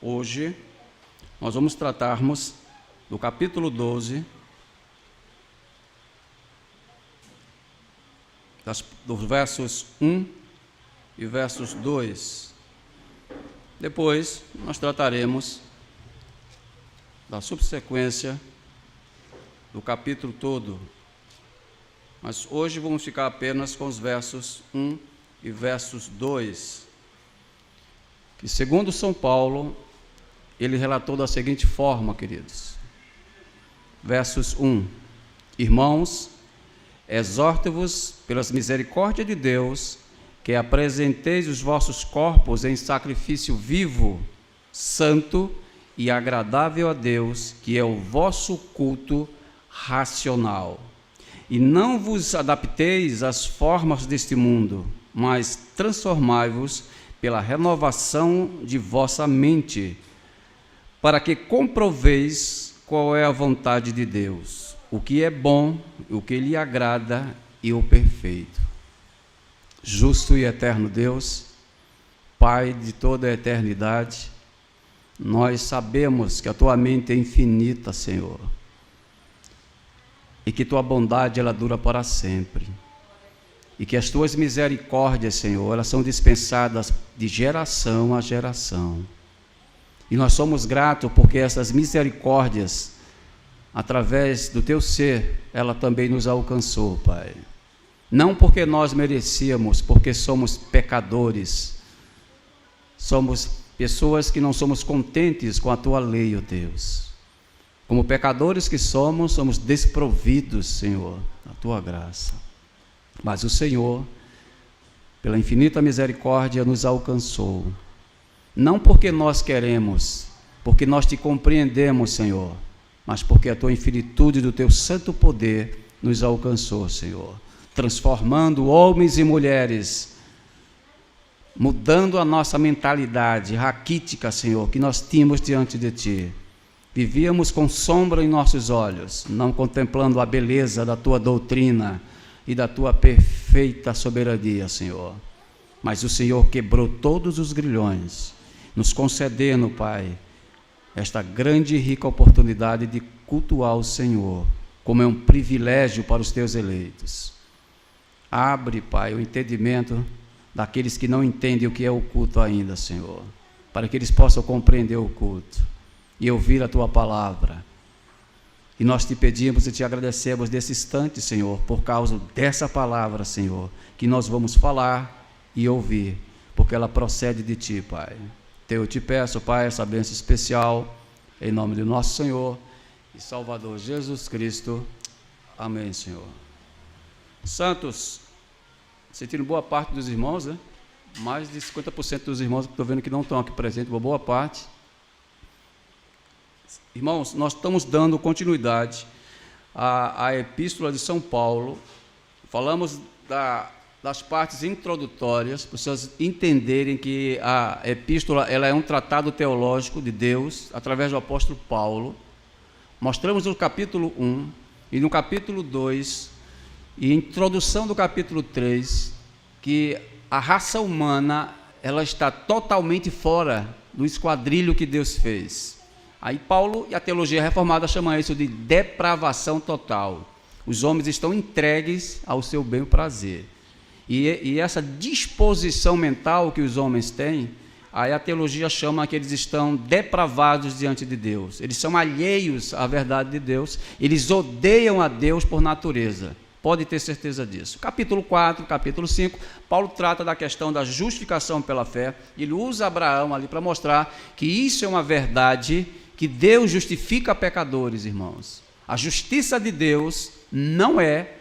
Hoje, nós vamos tratarmos do capítulo 12, dos versos 1 e versos 2. Depois, nós trataremos da subsequência do capítulo todo. Mas hoje vamos ficar apenas com os versos 1 e versos 2, que, segundo São Paulo, ele relatou da seguinte forma, queridos. Versos 1: Irmãos, exorto-vos pelas misericórdias de Deus, que apresenteis os vossos corpos em sacrifício vivo, santo e agradável a Deus, que é o vosso culto racional. E não vos adapteis às formas deste mundo, mas transformai-vos pela renovação de vossa mente, para que comproveis qual é a vontade de Deus, o que é bom, o que lhe agrada e o perfeito. Justo e eterno Deus, Pai de toda a eternidade, nós sabemos que a tua mente é infinita, Senhor, e que tua bondade ela dura para sempre, e que as tuas misericórdias, Senhor, elas são dispensadas de geração a geração. E nós somos gratos porque essas misericórdias, através do teu ser, ela também nos alcançou, Pai. Não porque nós merecíamos, porque somos pecadores, somos pessoas que não somos contentes com a tua lei, ó Deus. Como pecadores que somos desprovidos, Senhor, da tua graça. Mas o Senhor, pela infinita misericórdia, nos alcançou. Não porque nós queremos, porque nós te compreendemos, Senhor, mas porque a tua infinitude do teu santo poder nos alcançou, Senhor, transformando homens e mulheres, mudando a nossa mentalidade raquítica, Senhor, que nós tínhamos diante de ti. Vivíamos com sombra em nossos olhos, não contemplando a beleza da tua doutrina e da tua perfeita soberania, Senhor. Mas o Senhor quebrou todos os grilhões, nos concedendo, Pai, esta grande e rica oportunidade de cultuar o Senhor, como é um privilégio para os teus eleitos. Abre, Pai, o entendimento daqueles que não entendem o que é o culto ainda, Senhor, para que eles possam compreender o culto e ouvir a tua palavra. E nós te pedimos e te agradecemos nesse instante, Senhor, por causa dessa palavra, Senhor, que nós vamos falar e ouvir, porque ela procede de ti, Pai. Eu te peço, Pai, essa bênção especial, em nome do nosso Senhor e Salvador Jesus Cristo. Amém, Senhor. Santos, sentindo boa parte dos irmãos, né? Mais de 50% dos irmãos que estou vendo que não estão aqui presentes, uma boa parte. Irmãos, nós estamos dando continuidade à Epístola de São Paulo. Falamos das partes introdutórias, para vocês entenderem que a epístola ela é um tratado teológico de Deus, através do apóstolo Paulo. Mostramos no capítulo 1 e no capítulo 2, e introdução do capítulo 3, que a raça humana ela está totalmente fora do esquadrilho que Deus fez. Aí Paulo e a teologia reformada chamam isso de depravação total. Os homens estão entregues ao seu bem e prazer. E essa disposição mental que os homens têm, aí a teologia chama que eles estão depravados diante de Deus. Eles são alheios à verdade de Deus, eles odeiam a Deus por natureza. Pode ter certeza disso. Capítulo 4, capítulo 5, Paulo trata da questão da justificação pela fé. Ele usa Abraão ali para mostrar que isso é uma verdade, que Deus justifica pecadores, irmãos. A justiça de Deus não é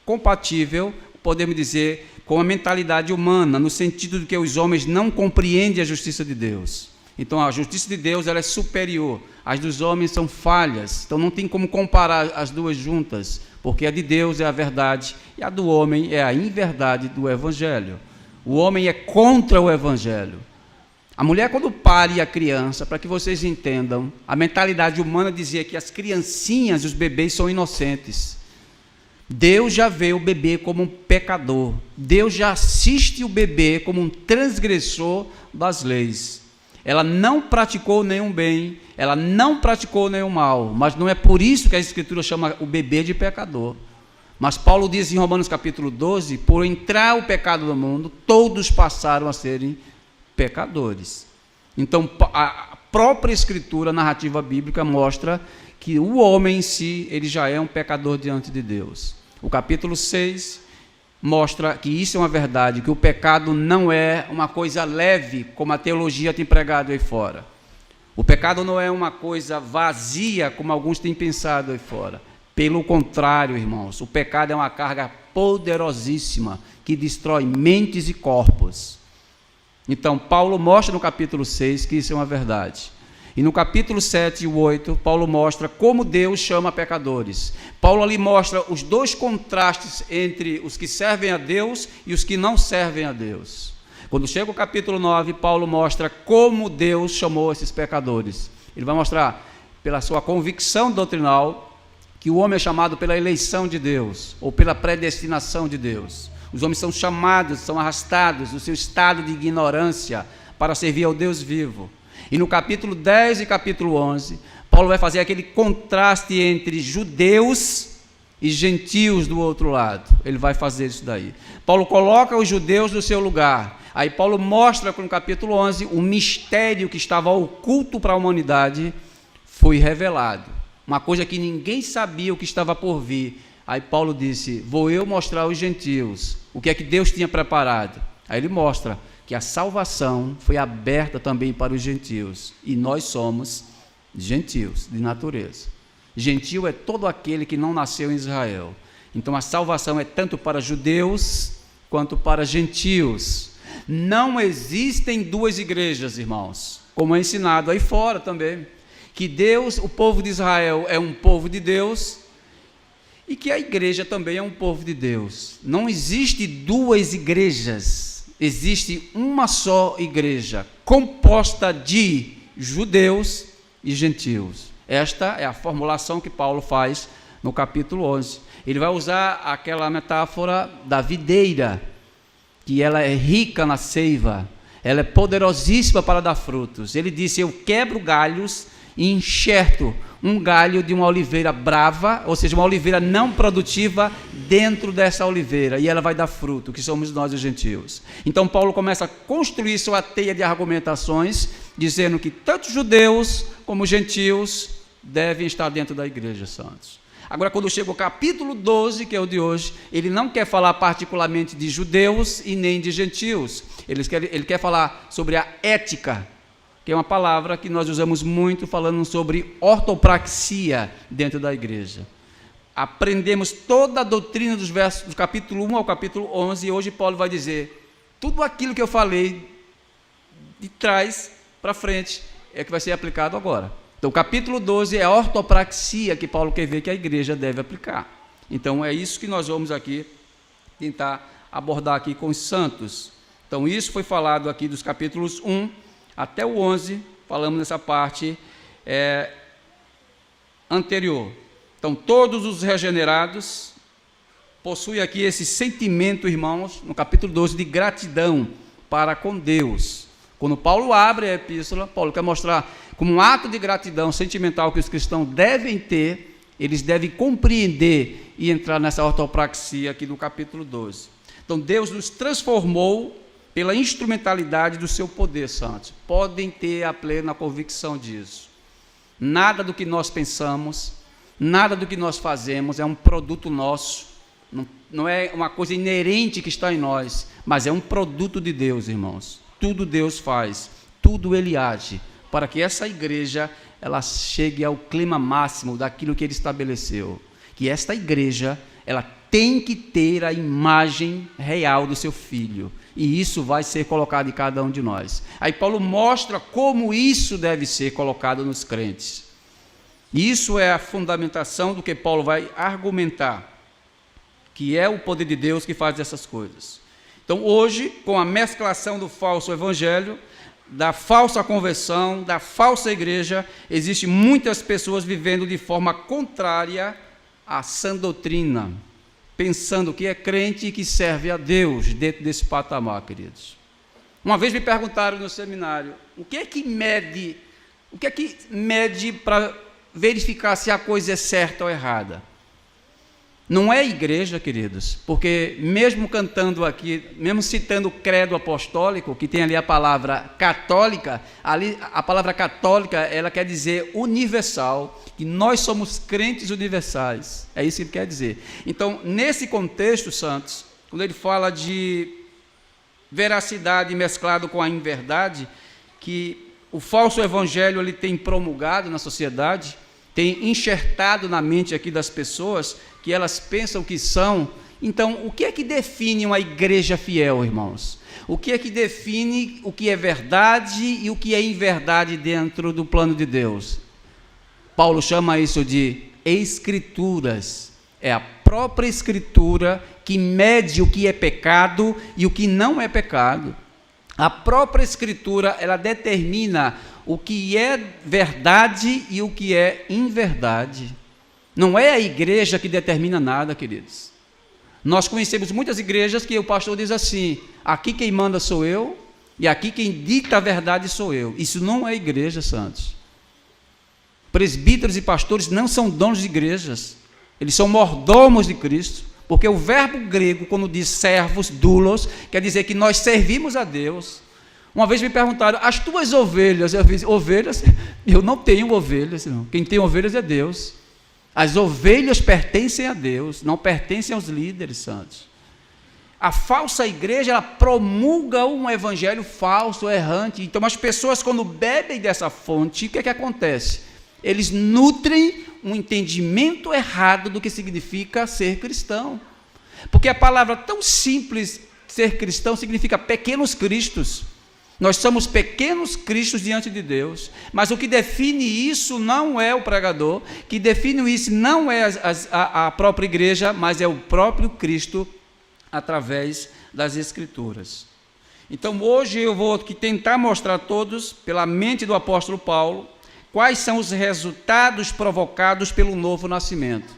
compatível, podemos dizer, com a mentalidade humana, no sentido de que os homens não compreendem a justiça de Deus. Então a justiça de Deus ela é superior, as dos homens são falhas, então não tem como comparar as duas juntas, porque a de Deus é a verdade e a do homem é a inverdade do Evangelho. O homem é contra o Evangelho. A mulher, quando pare a criança, para que vocês entendam, a mentalidade humana dizia que as criancinhas, os bebês são inocentes. Deus já vê o bebê como um pecador. Deus já assiste o bebê como um transgressor das leis. ela não praticou nenhum bem, ela não praticou nenhum mal, mas não é por isso que a Escritura chama o bebê de pecador. Mas Paulo diz em Romanos capítulo 12, por entrar o pecado no mundo, todos passaram a serem pecadores. Então, a própria Escritura, a narrativa bíblica, mostra que o homem em si, ele já é um pecador diante de Deus. O capítulo 6 mostra que isso é uma verdade, que o pecado não é uma coisa leve, como a teologia tem pregado aí fora. O pecado não é uma coisa vazia, como alguns têm pensado aí fora. Pelo contrário, irmãos, o pecado é uma carga poderosíssima, que destrói mentes e corpos. Então, Paulo mostra no capítulo 6 que isso é uma verdade. E no capítulo 7 e 8, Paulo mostra como Deus chama pecadores. Paulo ali mostra os dois contrastes entre os que servem a Deus e os que não servem a Deus. Quando chega o capítulo 9, Paulo mostra como Deus chamou esses pecadores. Ele vai mostrar, pela sua convicção doutrinal, que o homem é chamado pela eleição de Deus, ou pela predestinação de Deus. Os homens são chamados, são arrastados do seu estado de ignorância para servir ao Deus vivo. E no capítulo 10 e capítulo 11, Paulo vai fazer aquele contraste entre judeus e gentios do outro lado. Ele vai fazer isso daí. Paulo coloca os judeus no seu lugar. Aí Paulo mostra que no capítulo 11, o mistério que estava oculto para a humanidade foi revelado. Uma coisa que ninguém sabia o que estava por vir. Aí Paulo disse, vou eu mostrar aos gentios o que é que Deus tinha preparado. Aí ele mostra que a salvação foi aberta também para os gentios, e nós somos gentios de natureza. Gentio é todo aquele que não nasceu em Israel. Então a salvação é tanto para judeus quanto para gentios. Não existem duas igrejas, irmãos, como é ensinado aí fora também, que Deus, o povo de Israel é um povo de Deus, e que a igreja também é um povo de Deus. Não existe duas igrejas. Existe uma só igreja, composta de judeus e gentios. Esta é a formulação que Paulo faz no capítulo 11. Ele vai usar aquela metáfora da videira, que ela é rica na seiva, ela é poderosíssima para dar frutos. Ele disse, eu quebro galhos e enxerto um galho de uma oliveira brava, ou seja, uma oliveira não produtiva dentro dessa oliveira, e ela vai dar fruto, que somos nós os gentios. Então Paulo começa a construir sua teia de argumentações, dizendo que tanto judeus como gentios devem estar dentro da igreja, santos. Agora, quando chega o capítulo 12, que é o de hoje, ele não quer falar particularmente de judeus e nem de gentios, ele quer falar sobre a ética, que é uma palavra que nós usamos muito falando sobre ortopraxia dentro da igreja. Aprendemos toda a doutrina dos versos do capítulo 1 ao capítulo 11, e hoje Paulo vai dizer, tudo aquilo que eu falei de trás para frente é que vai ser aplicado agora. Então, o capítulo 12 é a ortopraxia que Paulo quer ver que a igreja deve aplicar. Então, é isso que nós vamos aqui tentar abordar aqui com os santos. Então, isso foi falado aqui dos capítulos 1 até o 11, falamos nessa parte anterior. Então, todos os regenerados possuem aqui esse sentimento, irmãos, no capítulo 12, de gratidão para com Deus. Quando Paulo abre a epístola, Paulo quer mostrar como um ato de gratidão sentimental que os cristãos devem ter, eles devem compreender e entrar nessa ortopraxia aqui do capítulo 12. Então, Deus nos transformou pela instrumentalidade do seu poder, santos. Podem ter a plena convicção disso. Nada do que nós pensamos, nada do que nós fazemos é um produto nosso, não é uma coisa inerente que está em nós, mas é um produto de Deus, irmãos. Tudo Deus faz, tudo Ele age, para que essa igreja ela chegue ao clima máximo daquilo que Ele estabeleceu. Que esta igreja ela tem que ter a imagem real do seu Filho. E isso vai ser colocado em cada um de nós. Aí Paulo mostra como isso deve ser colocado nos crentes. Isso é a fundamentação do que Paulo vai argumentar, que é o poder de Deus que faz essas coisas. Então, hoje, com a mesclação do falso evangelho, da falsa conversão, da falsa igreja, existem muitas pessoas vivendo de forma contrária à sã doutrina, pensando que é crente e que serve a Deus dentro desse patamar, queridos. Uma vez me perguntaram no seminário, o que é que mede para verificar se a coisa é certa ou errada? Não é a igreja, queridos, porque mesmo cantando aqui, mesmo citando o credo apostólico, que tem ali a palavra católica, ali a palavra católica, ela quer dizer universal, que nós somos crentes universais, é isso que ele quer dizer. Então, nesse contexto, santos, quando ele fala de veracidade mesclado com a inverdade, que o falso evangelho ele tem promulgado na sociedade, tem enxertado na mente aqui das pessoas, que elas pensam que são. Então, o que é que define uma igreja fiel, irmãos? O que é que define o que é verdade e o que é inverdade dentro do plano de Deus? Paulo chama isso de escrituras. É a própria escritura que mede o que é pecado e o que não é pecado. A própria escritura, ela determina o que é verdade e o que é inverdade. Não é a igreja que determina nada, queridos. Nós conhecemos muitas igrejas que o pastor diz assim, aqui quem manda sou eu, e aqui quem dita a verdade sou eu. Isso não é igreja, santos. Presbíteros e pastores não são donos de igrejas, eles são mordomos de Cristo, porque o verbo grego, quando diz servos, doulos, quer dizer que nós servimos a Deus. Uma vez me perguntaram, as tuas ovelhas? Eu disse, ovelhas? Eu não tenho ovelhas, não. Quem tem ovelhas é Deus. As ovelhas pertencem a Deus, não pertencem aos líderes santos. A falsa igreja, ela promulga um evangelho falso, errante. Então, as pessoas, quando bebem dessa fonte, o que é que acontece? Eles nutrem um entendimento errado do que significa ser cristão. Porque a palavra tão simples, ser cristão, significa pequenos cristos. Nós somos pequenos cristos diante de Deus, mas o que define isso não é o pregador, que define isso não é a própria igreja, mas é o próprio Cristo através das Escrituras. Então hoje eu vou tentar mostrar a todos, pela mente do apóstolo Paulo, quais são os resultados provocados pelo novo nascimento.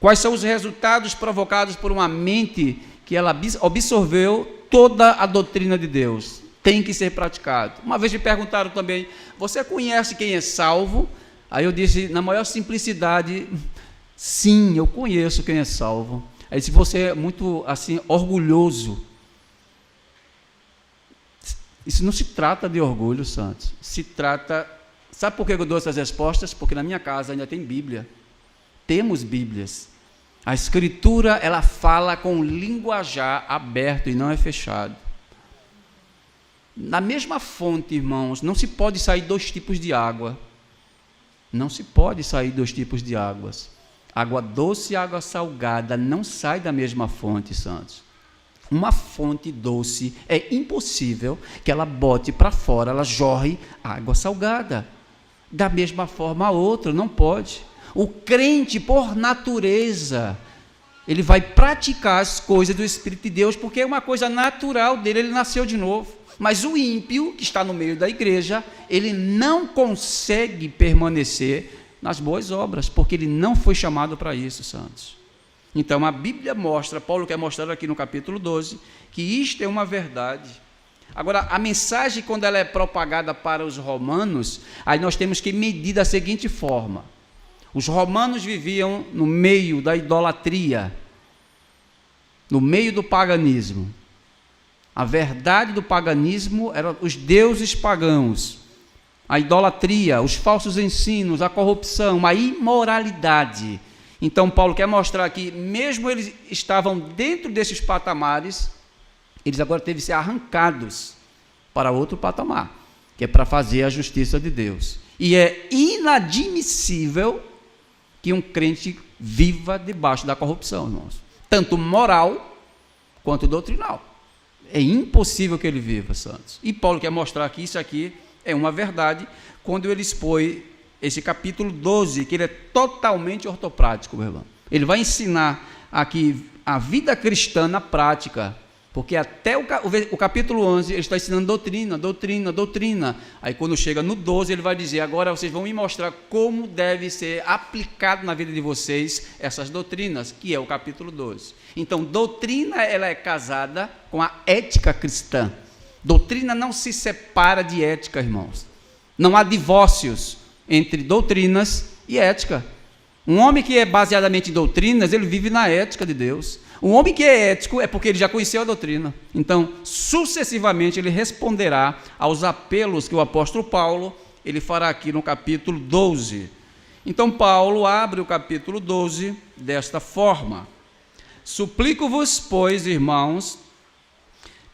Quais são os resultados provocados por uma mente que ela absorveu toda a doutrina de Deus. Tem que ser praticado. Uma vez me perguntaram também, você conhece quem é salvo? Aí eu disse, na maior simplicidade, sim, eu conheço quem é salvo. Aí disse, você é muito, assim, orgulhoso. Isso não se trata de orgulho, santos. Se trata... Sabe por que eu dou essas respostas? Porque na minha casa ainda tem Bíblia. Temos Bíblias. A Escritura, ela fala com linguajar aberto e não é fechado. Na mesma fonte, irmãos, não se pode sair dois tipos de água. Não se pode sair dois tipos de águas. Água doce e água salgada não sai da mesma fonte, santos. Uma fonte doce, é impossível que ela bote para fora, ela jorre água salgada. Da mesma forma a outra, não pode. O crente, por natureza, ele vai praticar as coisas do Espírito de Deus, porque é uma coisa natural dele, ele nasceu de novo. Mas o ímpio, que está no meio da igreja, ele não consegue permanecer nas boas obras, porque ele não foi chamado para isso, santos. Então, a Bíblia mostra, Paulo quer mostrar aqui no capítulo 12, que isto é uma verdade. Agora, a mensagem, quando ela é propagada para os romanos, aí nós temos que medir da seguinte forma. Os romanos viviam no meio da idolatria, no meio do paganismo. A verdade do paganismo eram os deuses pagãos, a idolatria, os falsos ensinos, a corrupção, a imoralidade. Então, Paulo quer mostrar que, mesmo eles estavam dentro desses patamares, eles agora teve que ser arrancados para outro patamar, que é para fazer a justiça de Deus. E é inadmissível que um crente viva debaixo da corrupção, irmãos, tanto moral quanto doutrinal. É impossível que ele viva, santos. E Paulo quer mostrar que isso aqui é uma verdade, quando ele expõe esse capítulo 12, que ele é totalmente ortoprático, meu irmão. Ele vai ensinar aqui a vida cristã na prática, porque até o capítulo 11, ele está ensinando doutrina. Aí quando chega no 12, ele vai dizer, agora vocês vão me mostrar como deve ser aplicado na vida de vocês essas doutrinas, que é o capítulo 12. Então, doutrina, ela é casada com a ética cristã. Doutrina não se separa de ética, irmãos. Não há divórcios entre doutrinas e ética. Um homem que é baseadamente em doutrinas, ele vive na ética de Deus. Um homem que é ético é porque ele já conheceu a doutrina. Então, sucessivamente, ele responderá aos apelos que o apóstolo Paulo, ele fará aqui no capítulo 12. Então, Paulo abre o capítulo 12 desta forma: suplico-vos, pois, irmãos,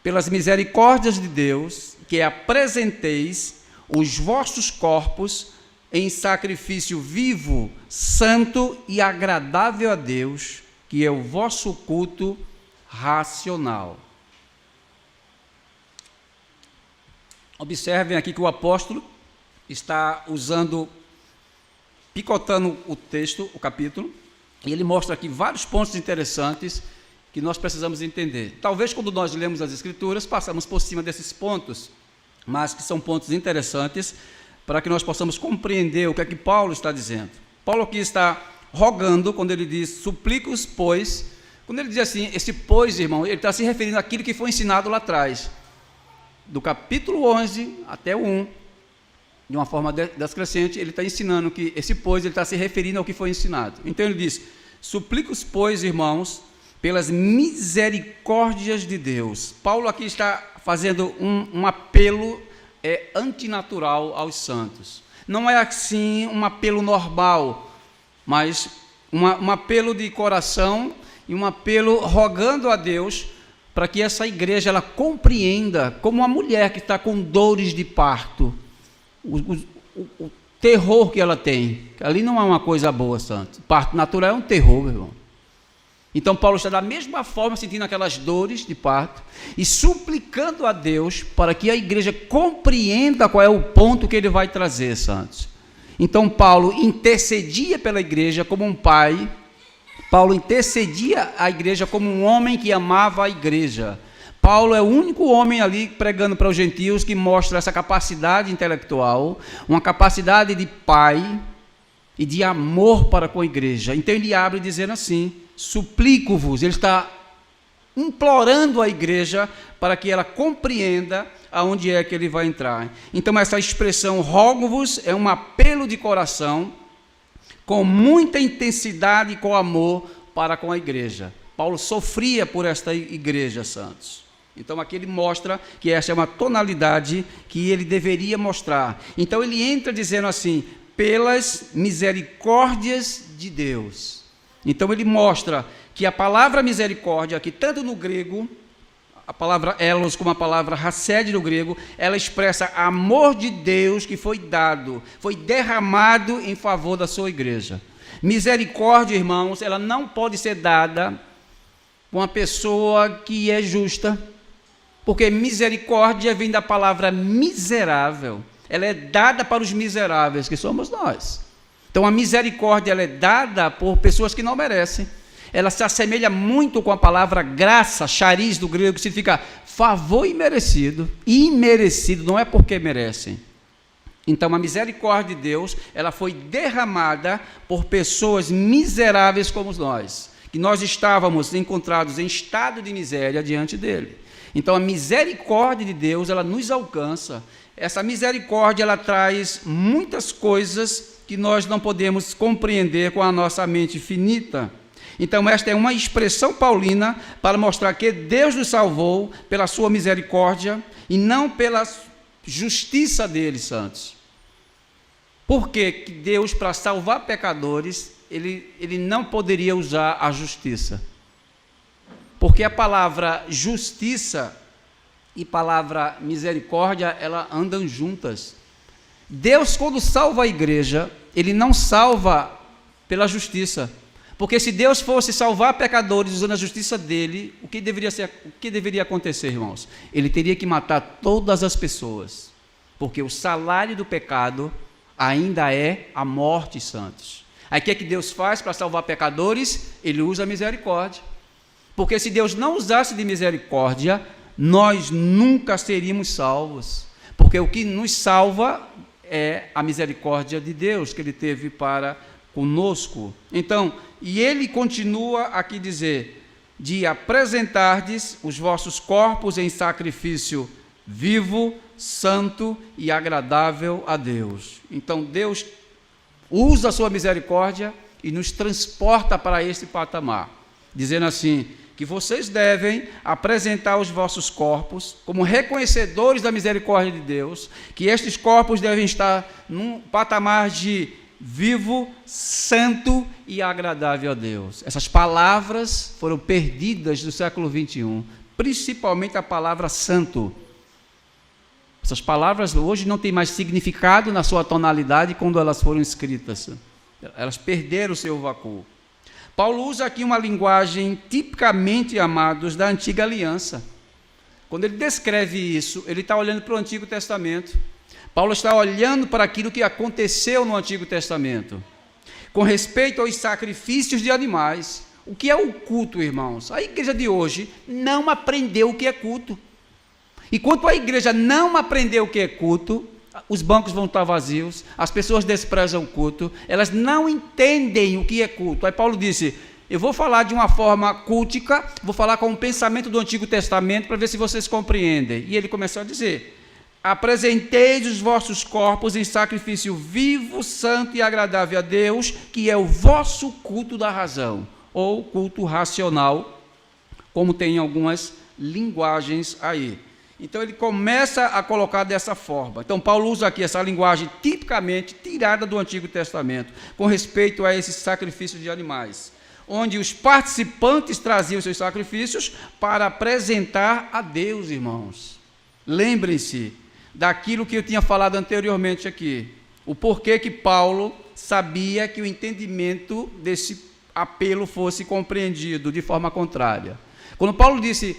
pelas misericórdias de Deus, que apresenteis os vossos corpos em sacrifício vivo, santo e agradável a Deus, que é o vosso culto racional. Observem aqui que o apóstolo está picotando o texto, o capítulo, e ele mostra aqui vários pontos interessantes que nós precisamos entender. Talvez quando nós lemos as Escrituras, passamos por cima desses pontos, mas que são pontos interessantes para que nós possamos compreender o que é que Paulo está dizendo. Paulo aqui está rogando, quando ele diz, suplico-os, pois, quando ele diz assim, esse pois, irmão, ele está se referindo àquilo que foi ensinado lá atrás, do capítulo 11 até o 1, de uma forma descrescente, ele está ensinando que esse pois, ele está se referindo ao que foi ensinado. Então ele diz, suplico-os, pois, irmãos, pelas misericórdias de Deus. Paulo aqui está fazendo um apelo antinatural aos santos. Não é assim um apelo normal, mas um apelo de coração e um apelo rogando a Deus para que essa igreja ela compreenda, como uma mulher que está com dores de parto, o terror que ela tem. Ali não é uma coisa boa, santo. Parto natural é um terror, meu irmão. Então Paulo está da mesma forma sentindo aquelas dores de parto e suplicando a Deus para que a igreja compreenda qual é o ponto que ele vai trazer, santos. Então Paulo intercedia pela igreja como um pai, Paulo intercedia a igreja como um homem que amava a igreja. Paulo é o único homem ali pregando para os gentios que mostra essa capacidade intelectual, uma capacidade de pai e de amor para com a igreja. Então ele abre dizendo assim, suplico-vos, ele está implorando a igreja para que ela compreenda aonde é que ele vai entrar. Então essa expressão rogo-vos é um apelo de coração com muita intensidade e com amor para com a igreja. Paulo sofria por esta igreja, santos. Então aqui ele mostra que essa é uma tonalidade que ele deveria mostrar. Então ele entra dizendo assim, pelas misericórdias de Deus. Então ele mostra que a palavra misericórdia, aqui tanto no grego, a palavra elos como a palavra hesed no grego, ela expressa amor de Deus que foi dado, foi derramado em favor da sua igreja. Misericórdia, irmãos, ela não pode ser dada com uma pessoa que é justa, porque misericórdia vem da palavra miserável, ela é dada para os miseráveis, que somos nós. Então a misericórdia ela é dada por pessoas que não merecem. Ela se assemelha muito com a palavra graça, charis do grego, que significa favor imerecido. E imerecido não é porque merecem. Então a misericórdia de Deus, ela foi derramada por pessoas miseráveis como nós, que nós estávamos encontrados em estado de miséria diante dele. Então a misericórdia de Deus, ela nos alcança. Essa misericórdia, ela traz muitas coisas que nós não podemos compreender com a nossa mente finita. Então esta é uma expressão paulina para mostrar que Deus nos salvou pela sua misericórdia e não pela justiça dele, santos. Por que Deus, para salvar pecadores, ele não poderia usar a justiça? Porque a palavra justiça e palavra misericórdia, elas andam juntas. Deus, quando salva a igreja, ele não salva pela justiça. Porque se Deus fosse salvar pecadores usando a justiça dele, o que deveria acontecer, irmãos? Ele teria que matar todas as pessoas. Porque o salário do pecado ainda é a morte, santos. Aí o que é que Deus faz para salvar pecadores? Ele usa a misericórdia. Porque se Deus não usasse de misericórdia, nós nunca seríamos salvos. Porque o que nos salva é a misericórdia de Deus que ele teve para conosco. Então, e ele continua aqui dizer, de apresentardes os vossos corpos em sacrifício vivo, santo e agradável a Deus. Então Deus usa a sua misericórdia e nos transporta para esse patamar, dizendo assim, que vocês devem apresentar os vossos corpos como reconhecedores da misericórdia de Deus, que estes corpos devem estar num patamar de vivo, santo e agradável a Deus. Essas palavras foram perdidas do século 21, principalmente a palavra santo. Essas palavras hoje não têm mais significado na sua tonalidade quando elas foram escritas. Elas perderam o seu vácuo. Paulo usa aqui uma linguagem tipicamente, amados, da antiga aliança. Quando ele descreve isso, ele está olhando para o Antigo Testamento. Paulo está olhando para aquilo que aconteceu no Antigo Testamento, com respeito aos sacrifícios de animais. O que é o culto, irmãos? A igreja de hoje não aprendeu o que é culto. E quando a igreja não aprendeu o que é culto, os bancos vão estar vazios, as pessoas desprezam o culto, elas não entendem o que é culto. Aí Paulo disse, eu vou falar de uma forma cultica, vou falar com o pensamento do Antigo Testamento para ver se vocês compreendem. E ele começou a dizer, apresenteis os vossos corpos em sacrifício vivo, santo e agradável a Deus, que é o vosso culto da razão, ou culto racional, como tem algumas linguagens aí. Então ele começa a colocar dessa forma. Então Paulo usa aqui essa linguagem tipicamente tirada do Antigo Testamento, com respeito a esses sacrifícios de animais, onde os participantes traziam seus sacrifícios para apresentar a Deus, irmãos. Lembrem-se daquilo que eu tinha falado anteriormente aqui, o porquê que Paulo sabia que o entendimento desse apelo fosse compreendido de forma contrária. Quando Paulo disse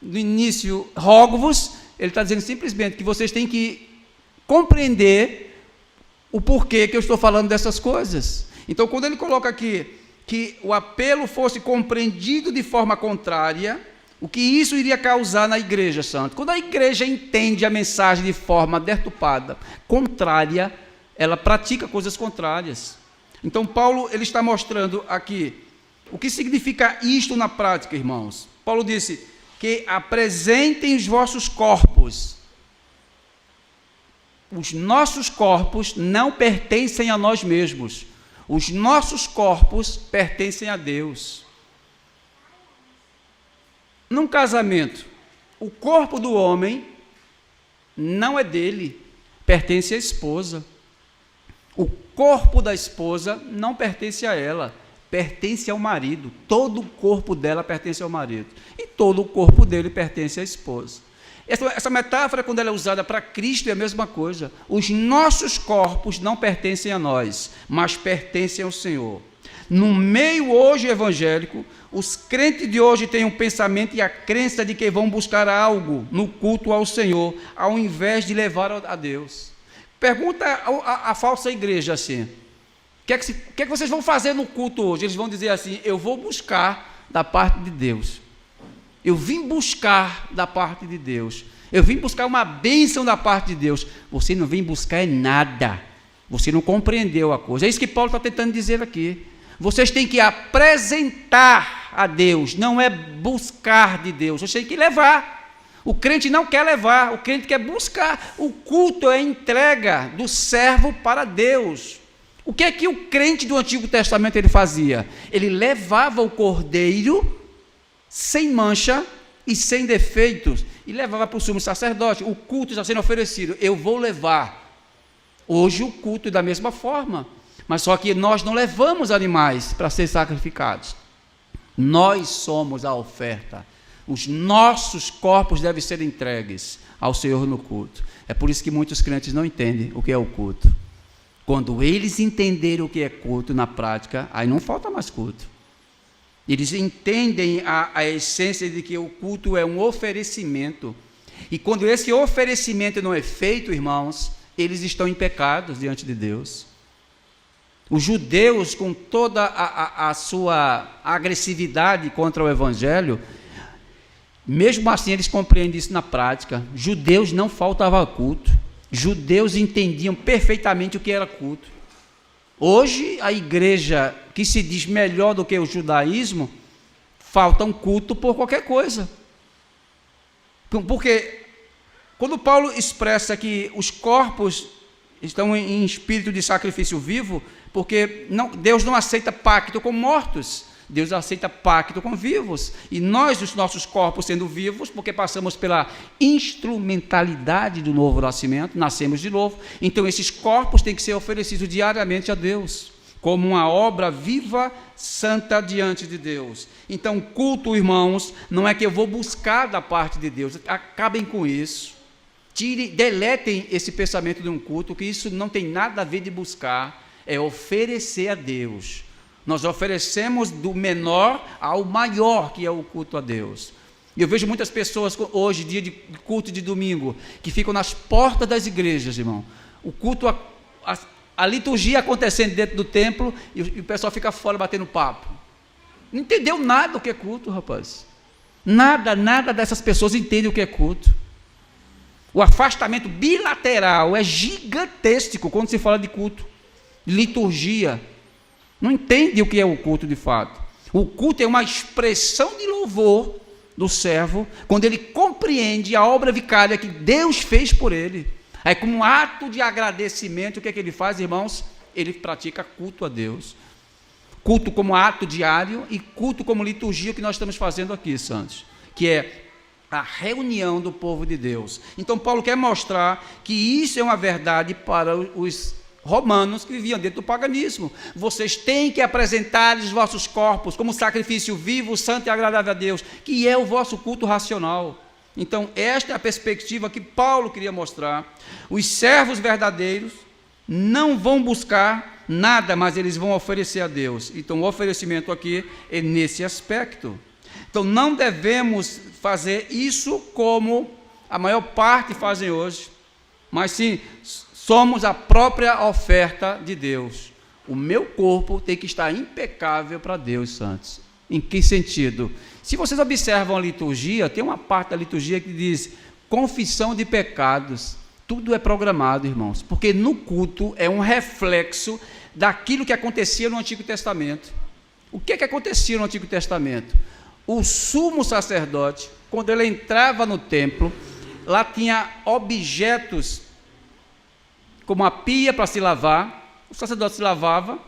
no início, rogo-vos, ele está dizendo simplesmente que vocês têm que compreender o porquê que eu estou falando dessas coisas. Então, quando ele coloca aqui que o apelo fosse compreendido de forma contrária, o que isso iria causar na igreja, santo? Quando a igreja entende a mensagem de forma deturpada, contrária, ela pratica coisas contrárias. Então, Paulo ele está mostrando aqui o que significa isto na prática, irmãos. Paulo disse que apresentem os vossos corpos. Os nossos corpos não pertencem a nós mesmos. Os nossos corpos pertencem a Deus. Num casamento, o corpo do homem não é dele, pertence à esposa. O corpo da esposa não pertence a ela, pertence ao marido. Todo o corpo dela pertence ao marido. E todo o corpo dele pertence à esposa. Essa metáfora, quando ela é usada para Cristo, é a mesma coisa. Os nossos corpos não pertencem a nós, mas pertencem ao Senhor. No meio hoje evangélico, os crentes de hoje têm um pensamento e a crença de que vão buscar algo no culto ao Senhor, ao invés de levar a Deus. Pergunta a falsa igreja assim, o que é que vocês vão fazer no culto hoje? Eles vão dizer assim, eu vou buscar da parte de Deus. Eu vim buscar da parte de Deus. Eu vim buscar uma bênção da parte de Deus. Você não vem buscar nada. Você não compreendeu a coisa. É isso que Paulo está tentando dizer aqui. Vocês têm que apresentar a Deus, não é buscar de Deus. Vocês têm que levar. O crente não quer levar, o crente quer buscar. O culto é a entrega do servo para Deus. O que é que o crente do Antigo Testamento ele fazia? Ele levava o cordeiro sem mancha e sem defeitos, e levava para o sumo sacerdote. O culto está sendo oferecido, eu vou levar. Hoje o culto é da mesma forma, mas só que nós não levamos animais para ser sacrificados. Nós somos a oferta. Os nossos corpos devem ser entregues ao Senhor no culto. É por isso que muitos crentes não entendem o que é o culto. Quando eles entenderem o que é culto na prática, aí não falta mais culto. Eles entendem a essência de que o culto é um oferecimento. E quando esse oferecimento não é feito, irmãos, eles estão em pecado diante de Deus. Os judeus, com toda a sua agressividade contra o Evangelho, mesmo assim eles compreendem isso na prática. Judeus não faltava culto. Judeus entendiam perfeitamente o que era culto. Hoje, a igreja que se diz melhor do que o judaísmo, falta um culto por qualquer coisa. Porque quando Paulo expressa que os corpos estão em espírito de sacrifício vivo, porque Deus não aceita pacto com mortos, Deus aceita pacto com vivos. E nós, os nossos corpos sendo vivos, porque passamos pela instrumentalidade do novo nascimento, nascemos de novo, então esses corpos têm que ser oferecidos diariamente a Deus, como uma obra viva, santa diante de Deus. Então, culto, irmãos, não é que eu vou buscar da parte de Deus, acabem com isso. Deletem esse pensamento de um culto, que isso não tem nada a ver de buscar, é oferecer a Deus. Nós oferecemos do menor ao maior, que é o culto a Deus. E eu vejo muitas pessoas hoje, dia de culto de domingo, que ficam nas portas das igrejas, irmão. O culto, a liturgia acontecendo dentro do templo, e o pessoal fica fora batendo papo. Não entendeu nada do que é culto, rapaz. Nada dessas pessoas entendem o que é culto. O afastamento bilateral é gigantesco quando se fala de culto, liturgia. Não entende o que é o culto de fato. O culto é uma expressão de louvor do servo, quando ele compreende a obra vicária que Deus fez por ele. Aí, como um ato de agradecimento, o que é que ele faz, irmãos? Ele pratica culto a Deus. Culto como ato diário e culto como liturgia, que nós estamos fazendo aqui, santos, que é a reunião do povo de Deus. Então, Paulo quer mostrar que isso é uma verdade para os romanos que viviam dentro do paganismo. Vocês têm que apresentar os vossos corpos como sacrifício vivo, santo e agradável a Deus, que é o vosso culto racional. Então, esta é a perspectiva que Paulo queria mostrar. Os servos verdadeiros não vão buscar nada, mas eles vão oferecer a Deus. Então, o oferecimento aqui é nesse aspecto. Então, não devemos fazer isso como a maior parte fazem hoje, mas sim, somos a própria oferta de Deus. O meu corpo tem que estar impecável para Deus, santos. Em que sentido? Se vocês observam a liturgia, tem uma parte da liturgia que diz confissão de pecados. Tudo é programado, irmãos, porque no culto é um reflexo daquilo que acontecia no Antigo Testamento. O que acontecia no Antigo Testamento? O sumo sacerdote, quando ele entrava no templo, lá tinha objetos como a pia para se lavar. O sacerdote se lavava,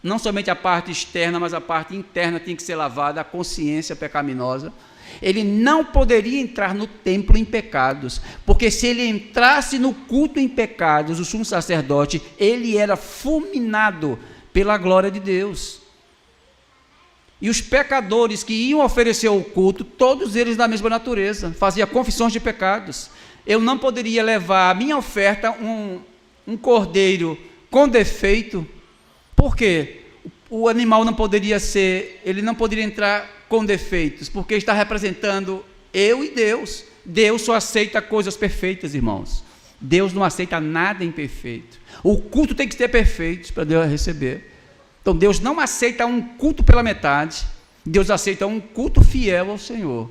não somente a parte externa, mas a parte interna tinha que ser lavada, a consciência pecaminosa. Ele não poderia entrar no templo em pecados, porque se ele entrasse no culto em pecados, o sumo sacerdote, ele era fulminado pela glória de Deus. E os pecadores que iam oferecer o culto, todos eles da mesma natureza, faziam confissões de pecados. Eu não poderia levar a minha oferta um cordeiro com defeito. Por quê? O animal não poderia ser, ele não poderia entrar com defeitos, porque está representando eu e Deus. Deus só aceita coisas perfeitas, irmãos. Deus não aceita nada imperfeito. O culto tem que ser perfeito para Deus receber. Então, Deus não aceita um culto pela metade, Deus aceita um culto fiel ao Senhor.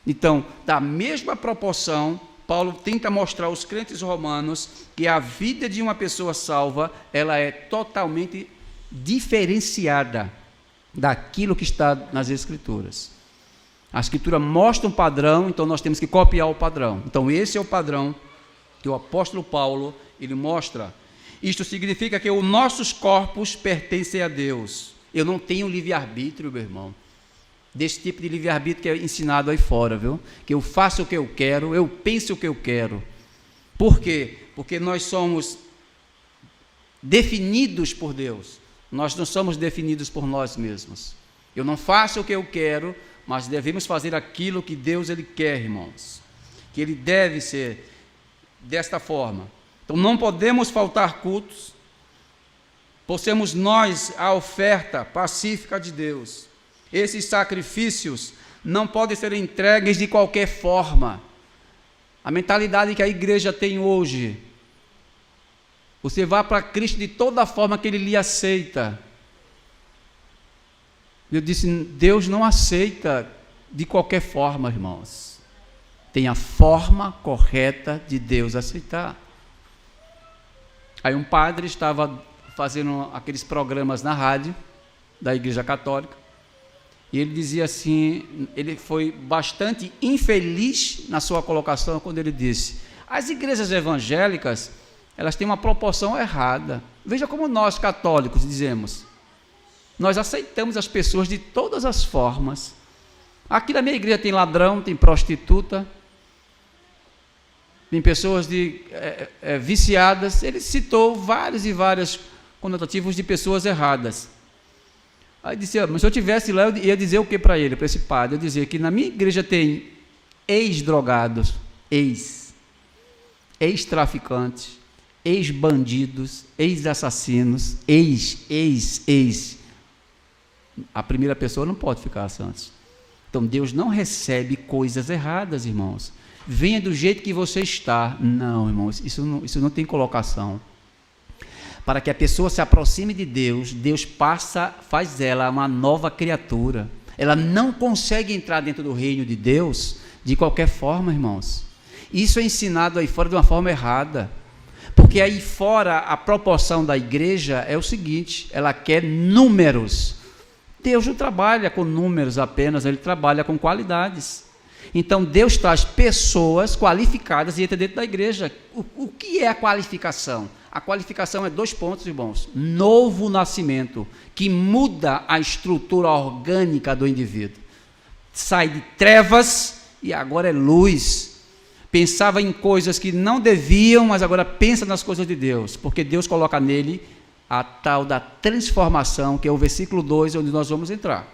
Então, da mesma proporção, Paulo tenta mostrar aos crentes romanos que a vida de uma pessoa salva, ela é totalmente diferenciada daquilo que está nas Escrituras. A Escritura mostra um padrão, então nós temos que copiar o padrão. Então, esse é o padrão que o apóstolo Paulo, ele mostra. Isto significa que os nossos corpos pertencem a Deus. Eu não tenho livre-arbítrio, meu irmão. Desse tipo de livre-arbítrio que é ensinado aí fora, viu? Que eu faço o que eu quero, eu penso o que eu quero. Por quê? Porque nós somos definidos por Deus. Nós não somos definidos por nós mesmos. Eu não faço o que eu quero, mas devemos fazer aquilo que Deus ele quer, irmãos. Que ele deve ser desta forma. Então, não podemos faltar cultos, pois sermos nós a oferta pacífica de Deus. Esses sacrifícios não podem ser entregues de qualquer forma. A mentalidade que a igreja tem hoje, você vai para Cristo de toda forma que Ele lhe aceita. Eu disse, Deus não aceita de qualquer forma, irmãos. Tem a forma correta de Deus aceitar. Aí um padre estava fazendo aqueles programas na rádio da Igreja Católica, e ele dizia assim, ele foi bastante infeliz na sua colocação quando ele disse, As igrejas evangélicas, elas têm uma proporção errada. Veja como nós, católicos, dizemos. Nós aceitamos as pessoas de todas as formas. Aqui na minha igreja tem ladrão, tem prostituta, tem pessoas viciadas. Ele citou vários e vários conotativos de pessoas erradas. Aí disse, mas se eu tivesse lá, eu ia dizer o que para ele, para esse padre? Eu dizia que na minha igreja tem ex-drogados, ex-traficantes, ex-bandidos, ex-assassinos, ex. A primeira pessoa não pode ficar antes. Então Deus não recebe coisas erradas, irmãos. Venha do jeito que você está. Não, irmãos, isso não tem colocação. Para que a pessoa se aproxime de Deus, Deus faz ela uma nova criatura. Ela não consegue entrar dentro do reino de Deus de qualquer forma, irmãos. Isso é ensinado aí fora de uma forma errada. Porque aí fora a proporção da igreja é o seguinte, ela quer números. Deus não trabalha com números apenas, Ele trabalha com qualidades. Então Deus traz pessoas qualificadas e entra dentro da igreja. O que é a qualificação? A qualificação é 2 pontos, irmãos. Novo nascimento, que muda a estrutura orgânica do indivíduo. Sai de trevas e agora é luz. Pensava em coisas que não deviam, mas agora pensa nas coisas de Deus, porque Deus coloca nele a tal da transformação, que é o versículo 2, onde nós vamos entrar.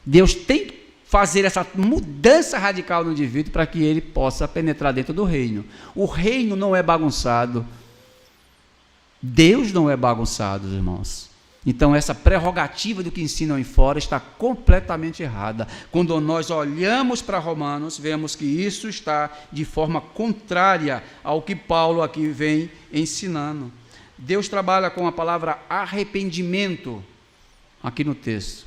Deus tem que fazer essa mudança radical no indivíduo para que ele possa penetrar dentro do reino. O reino não é bagunçado. Deus não é bagunçado, irmãos. Então essa prerrogativa do que ensinam em fora está completamente errada. Quando nós olhamos para Romanos, vemos que isso está de forma contrária ao que Paulo aqui vem ensinando. Deus trabalha com a palavra arrependimento aqui no texto.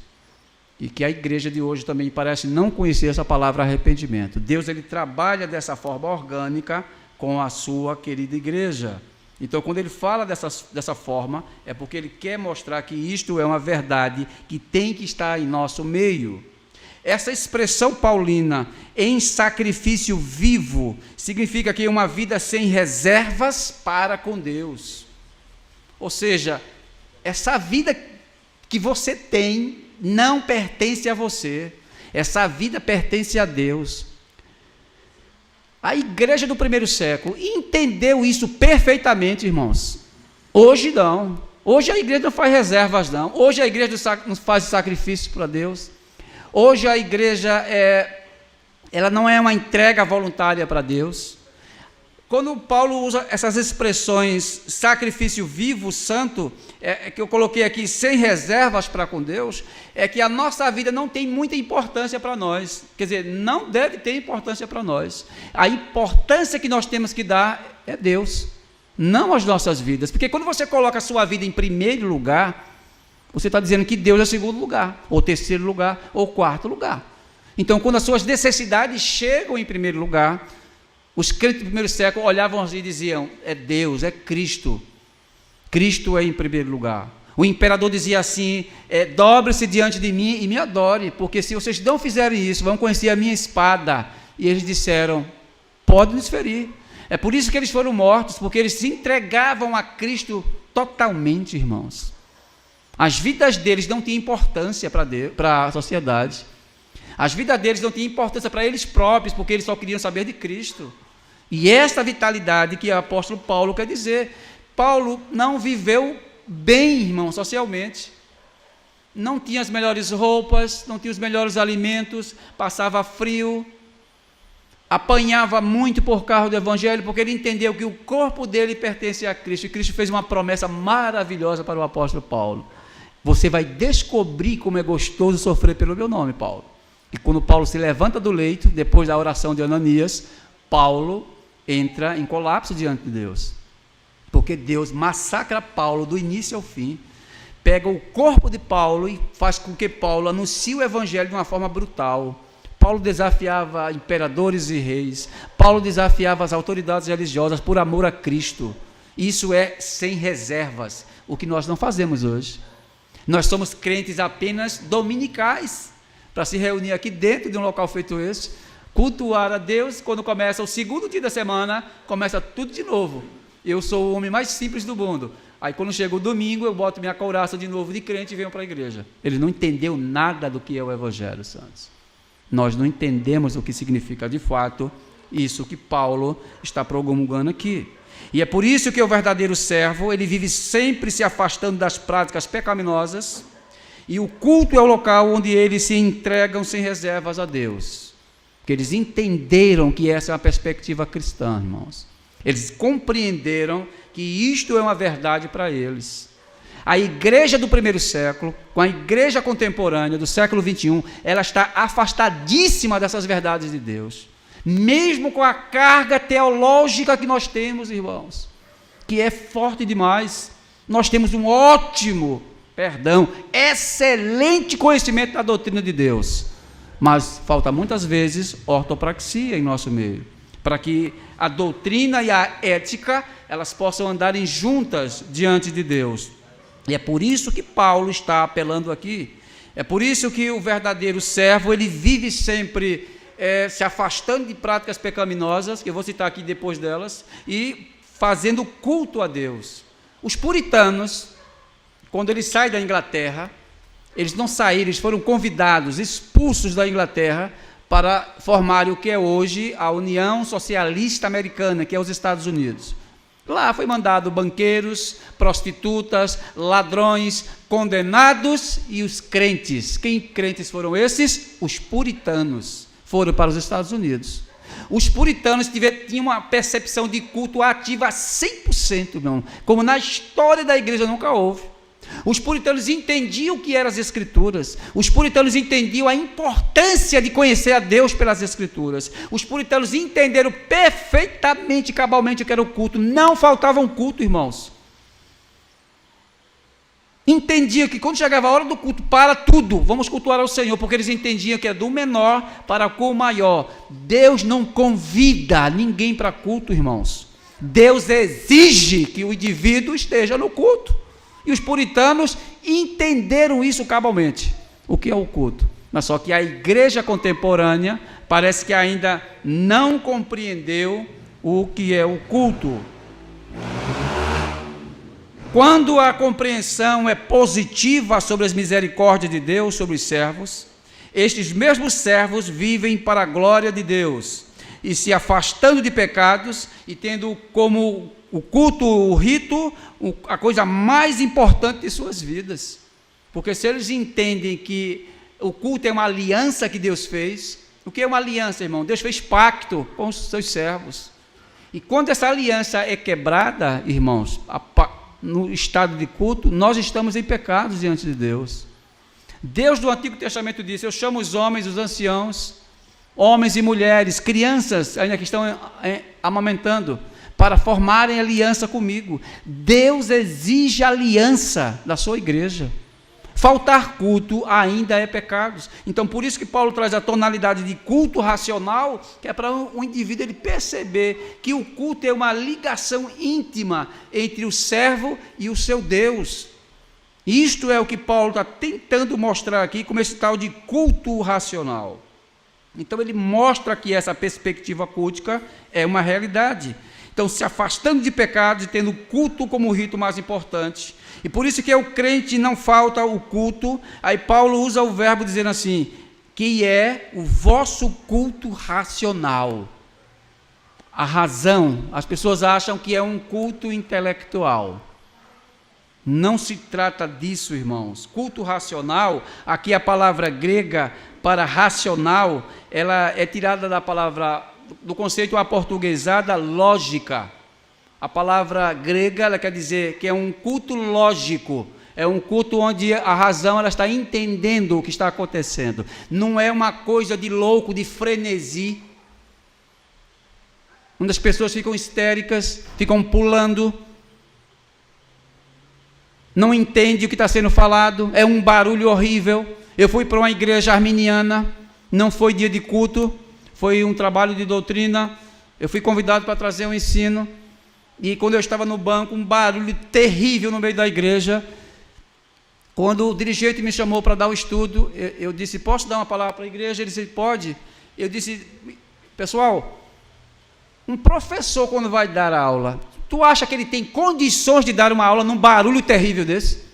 E que a igreja de hoje também parece não conhecer essa palavra arrependimento. Deus, ele trabalha dessa forma orgânica com a sua querida igreja. Então, quando ele fala dessa forma, é porque ele quer mostrar que isto é uma verdade que tem que estar em nosso meio. Essa expressão paulina, em sacrifício vivo, significa que é uma vida sem reservas para com Deus. Ou seja, essa vida que você tem não pertence a você. Essa vida pertence a Deus. A igreja do primeiro século entendeu isso perfeitamente, irmãos. Hoje não. Hoje a igreja não faz reservas, não. Hoje a igreja não faz sacrifício para Deus. Hoje a igreja ela não é uma entrega voluntária para Deus. Quando Paulo usa essas expressões sacrifício vivo, santo, que eu coloquei aqui, sem reservas para com Deus, é que a nossa vida não tem muita importância para nós. Quer dizer, não deve ter importância para nós. A importância que nós temos que dar é Deus, não as nossas vidas. Porque quando você coloca a sua vida em primeiro lugar, você está dizendo que Deus é segundo lugar, ou terceiro lugar, ou quarto lugar. Então, quando as suas necessidades chegam em primeiro lugar, os crentes do primeiro século olhavam assim e diziam, é Deus, é Cristo. Cristo é em primeiro lugar. O imperador dizia assim, dobre-se diante de mim e me adore, porque se vocês não fizerem isso, vão conhecer a minha espada. E eles disseram, pode nos ferir. É por isso que eles foram mortos, porque eles se entregavam a Cristo totalmente, irmãos. As vidas deles não tinham importância para a sociedade. As vidas deles não tinham importância para eles próprios, porque eles só queriam saber de Cristo. E essa vitalidade que o apóstolo Paulo quer dizer. Paulo não viveu bem, irmão, socialmente. Não tinha as melhores roupas, não tinha os melhores alimentos, passava frio, apanhava muito por causa do evangelho, porque ele entendeu que o corpo dele pertence a Cristo. E Cristo fez uma promessa maravilhosa para o apóstolo Paulo. Você vai descobrir como é gostoso sofrer pelo meu nome, Paulo. E quando Paulo se levanta do leito, depois da oração de Ananias, Paulo entra em colapso diante de Deus. Porque Deus massacra Paulo do início ao fim, pega o corpo de Paulo e faz com que Paulo anuncie o evangelho de uma forma brutal. Paulo desafiava imperadores e reis, Paulo desafiava as autoridades religiosas por amor a Cristo. Isso é sem reservas, o que nós não fazemos hoje. Nós somos crentes apenas dominicais, para se reunir aqui dentro de um local feito esse, Cultuar a Deus, quando começa o segundo dia da semana, começa tudo de novo. Eu sou o homem mais simples do mundo. Aí quando chega o domingo, eu boto minha couraça de novo de crente e venho para a igreja. Ele não entendeu nada do que é o Evangelho, santos. Nós não entendemos o que significa de fato isso que Paulo está promulgando aqui. E é por isso que o verdadeiro servo, ele vive sempre se afastando das práticas pecaminosas, e o culto é o local onde eles se entregam sem reservas a Deus. Porque eles entenderam que essa é uma perspectiva cristã, irmãos. Eles compreenderam que isto é uma verdade para eles. A igreja do primeiro século, com a igreja contemporânea do século 21, ela está afastadíssima dessas verdades de Deus. Mesmo com a carga teológica que nós temos, irmãos, que é forte demais, nós temos um excelente conhecimento da doutrina de Deus, mas falta muitas vezes ortopraxia em nosso meio, para que a doutrina e a ética, elas possam andarem juntas diante de Deus. E é por isso que Paulo está apelando aqui, é por isso que o verdadeiro servo, ele vive sempre se afastando de práticas pecaminosas, que eu vou citar aqui depois delas, e fazendo culto a Deus. Os puritanos, quando eles saem da Inglaterra, eles não saíram, eles foram convidados, expulsos da Inglaterra, para formarem o que é hoje a União Socialista Americana, que é os Estados Unidos. Lá foi mandado banqueiros, prostitutas, ladrões, condenados e os crentes. Quem crentes foram esses? Os puritanos. Foram para os Estados Unidos. Os puritanos tinham uma percepção de culto ativa a 100%, irmão, como na história da igreja nunca houve. Os puritanos entendiam o que eram as Escrituras. Os puritanos entendiam a importância de conhecer a Deus pelas Escrituras. Os puritanos entenderam perfeitamente, cabalmente o que era o culto. Não faltava um culto, irmãos. Entendiam que quando chegava a hora do culto, para tudo, vamos cultuar ao Senhor, porque eles entendiam que é do menor para com o maior. Deus não convida ninguém para culto, irmãos. Deus exige que o indivíduo esteja no culto. E os puritanos entenderam isso cabalmente, o que é o culto. Mas só que a igreja contemporânea parece que ainda não compreendeu o que é o culto. Quando a compreensão é positiva sobre as misericórdias de Deus sobre os servos, estes mesmos servos vivem para a glória de Deus, e se afastando de pecados, e tendo como o culto, o rito, a coisa mais importante de suas vidas. Porque se eles entendem que o culto é uma aliança que Deus fez, o que é uma aliança, irmão? Deus fez pacto com os seus servos. E quando essa aliança é quebrada, irmãos, no estado de culto, nós estamos em pecados diante de Deus. Deus do Antigo Testamento disse: eu chamo os homens, os anciãos, homens e mulheres, crianças ainda que estão amamentando, para formarem aliança comigo. Deus exige aliança da sua igreja. Faltar culto ainda é pecado. Então, por isso que Paulo traz a tonalidade de culto racional, que é para o indivíduo ele perceber que o culto é uma ligação íntima entre o servo e o seu Deus. Isto é o que Paulo está tentando mostrar aqui, como esse tal de culto racional. Então, ele mostra que essa perspectiva cultica é uma realidade. Então, se afastando de pecados e tendo culto como o rito mais importante. E por isso que o crente não falta o culto. Aí Paulo usa o verbo dizendo assim, que é o vosso culto racional. A razão, as pessoas acham que é um culto intelectual. Não se trata disso, irmãos. Culto racional, aqui a palavra grega para racional, ela é tirada da palavra, do conceito aportuguesada, lógica. A palavra grega, ela quer dizer que é um culto lógico, é um culto onde a razão ela está entendendo o que está acontecendo. Não é uma coisa de louco, de frenesi, onde as pessoas ficam histéricas, ficam pulando, não entende o que está sendo falado, é um barulho horrível. Eu fui para uma igreja arminiana, não foi dia de culto, foi um trabalho de doutrina, eu fui convidado para trazer um ensino, e quando eu estava no banco, um barulho terrível no meio da igreja. Quando o dirigente me chamou para dar o estudo, eu disse, posso dar uma palavra para a igreja? Ele disse, pode. Eu disse, pessoal, um professor quando vai dar aula, tu acha que ele tem condições de dar uma aula num barulho terrível desse?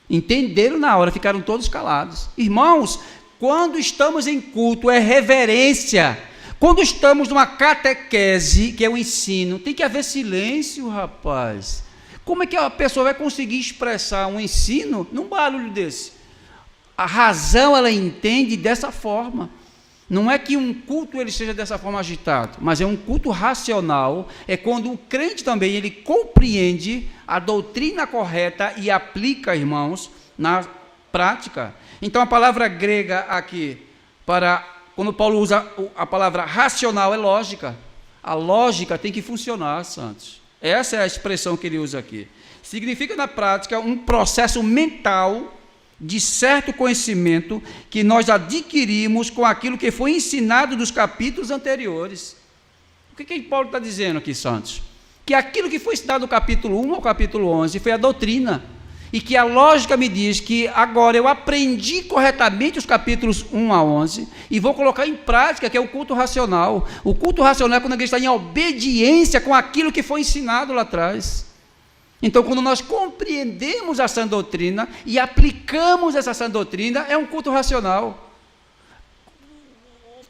Entenderam na hora, ficaram todos calados. Irmãos, quando estamos em culto é reverência. Quando estamos numa catequese, que é o ensino, tem que haver silêncio, rapaz. Como é que a pessoa vai conseguir expressar um ensino num barulho desse? A razão, ela entende dessa forma. Não é que um culto ele seja dessa forma agitado, mas é um culto racional, é quando o crente também ele compreende a doutrina correta e aplica, irmãos, na prática. Então a palavra grega aqui, quando Paulo usa a palavra racional, é lógica. A lógica tem que funcionar, santos. Essa é a expressão que ele usa aqui. Significa na prática um processo mental de certo conhecimento que nós adquirimos com aquilo que foi ensinado nos capítulos anteriores. O que Paulo está dizendo aqui, santos? Que aquilo que foi ensinado do capítulo 1 ao capítulo 11 foi a doutrina, e que a lógica me diz que agora eu aprendi corretamente os capítulos 1 a 11 e vou colocar em prática, que é o culto racional. O culto racional é quando a gente está em obediência com aquilo que foi ensinado lá atrás. Então, quando nós compreendemos a sã doutrina e aplicamos essa sã doutrina, é um culto racional.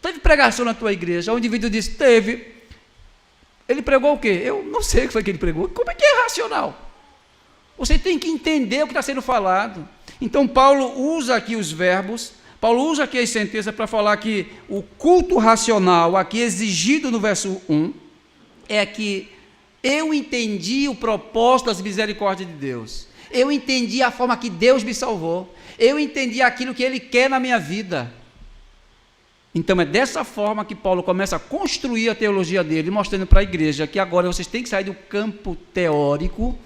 Teve pregação na tua igreja, o indivíduo disse, teve. Ele pregou o quê? Eu não sei o que foi que ele pregou. Como é que é racional? Você tem que entender o que está sendo falado. Então, Paulo usa aqui os verbos, Paulo usa aqui as sentenças para falar que o culto racional, aqui exigido no verso 1, é que eu entendi o propósito das misericórdias de Deus. Eu entendi a forma que Deus me salvou. Eu entendi aquilo que Ele quer na minha vida. Então é dessa forma que Paulo começa a construir a teologia dele, mostrando para a igreja que agora vocês têm que sair do campo teórico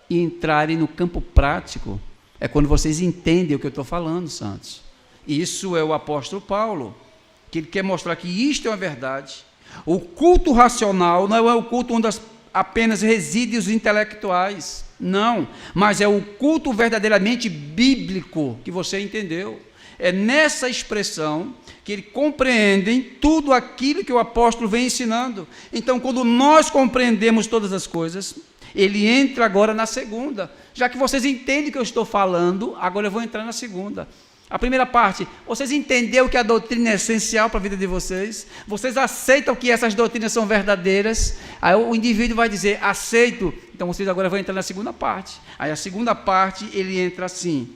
e entrarem no campo prático. É quando vocês entendem o que eu estou falando, santos. Isso é o apóstolo Paulo, que ele quer mostrar que isto é uma verdade. O culto racional não é o culto onde apenas residem os intelectuais, não, mas é o culto verdadeiramente bíblico que você entendeu. É nessa expressão que eles compreendem tudo aquilo que o apóstolo vem ensinando. Então, quando nós compreendemos todas as coisas, ele entra agora na segunda. Já que vocês entendem o que eu estou falando, agora eu vou entrar na segunda. A primeira parte, vocês entenderam que a doutrina é essencial para a vida de vocês? Vocês aceitam que essas doutrinas são verdadeiras? Aí o indivíduo vai dizer, aceito. Então vocês agora vão entrar na segunda parte. Aí a segunda parte, ele entra assim: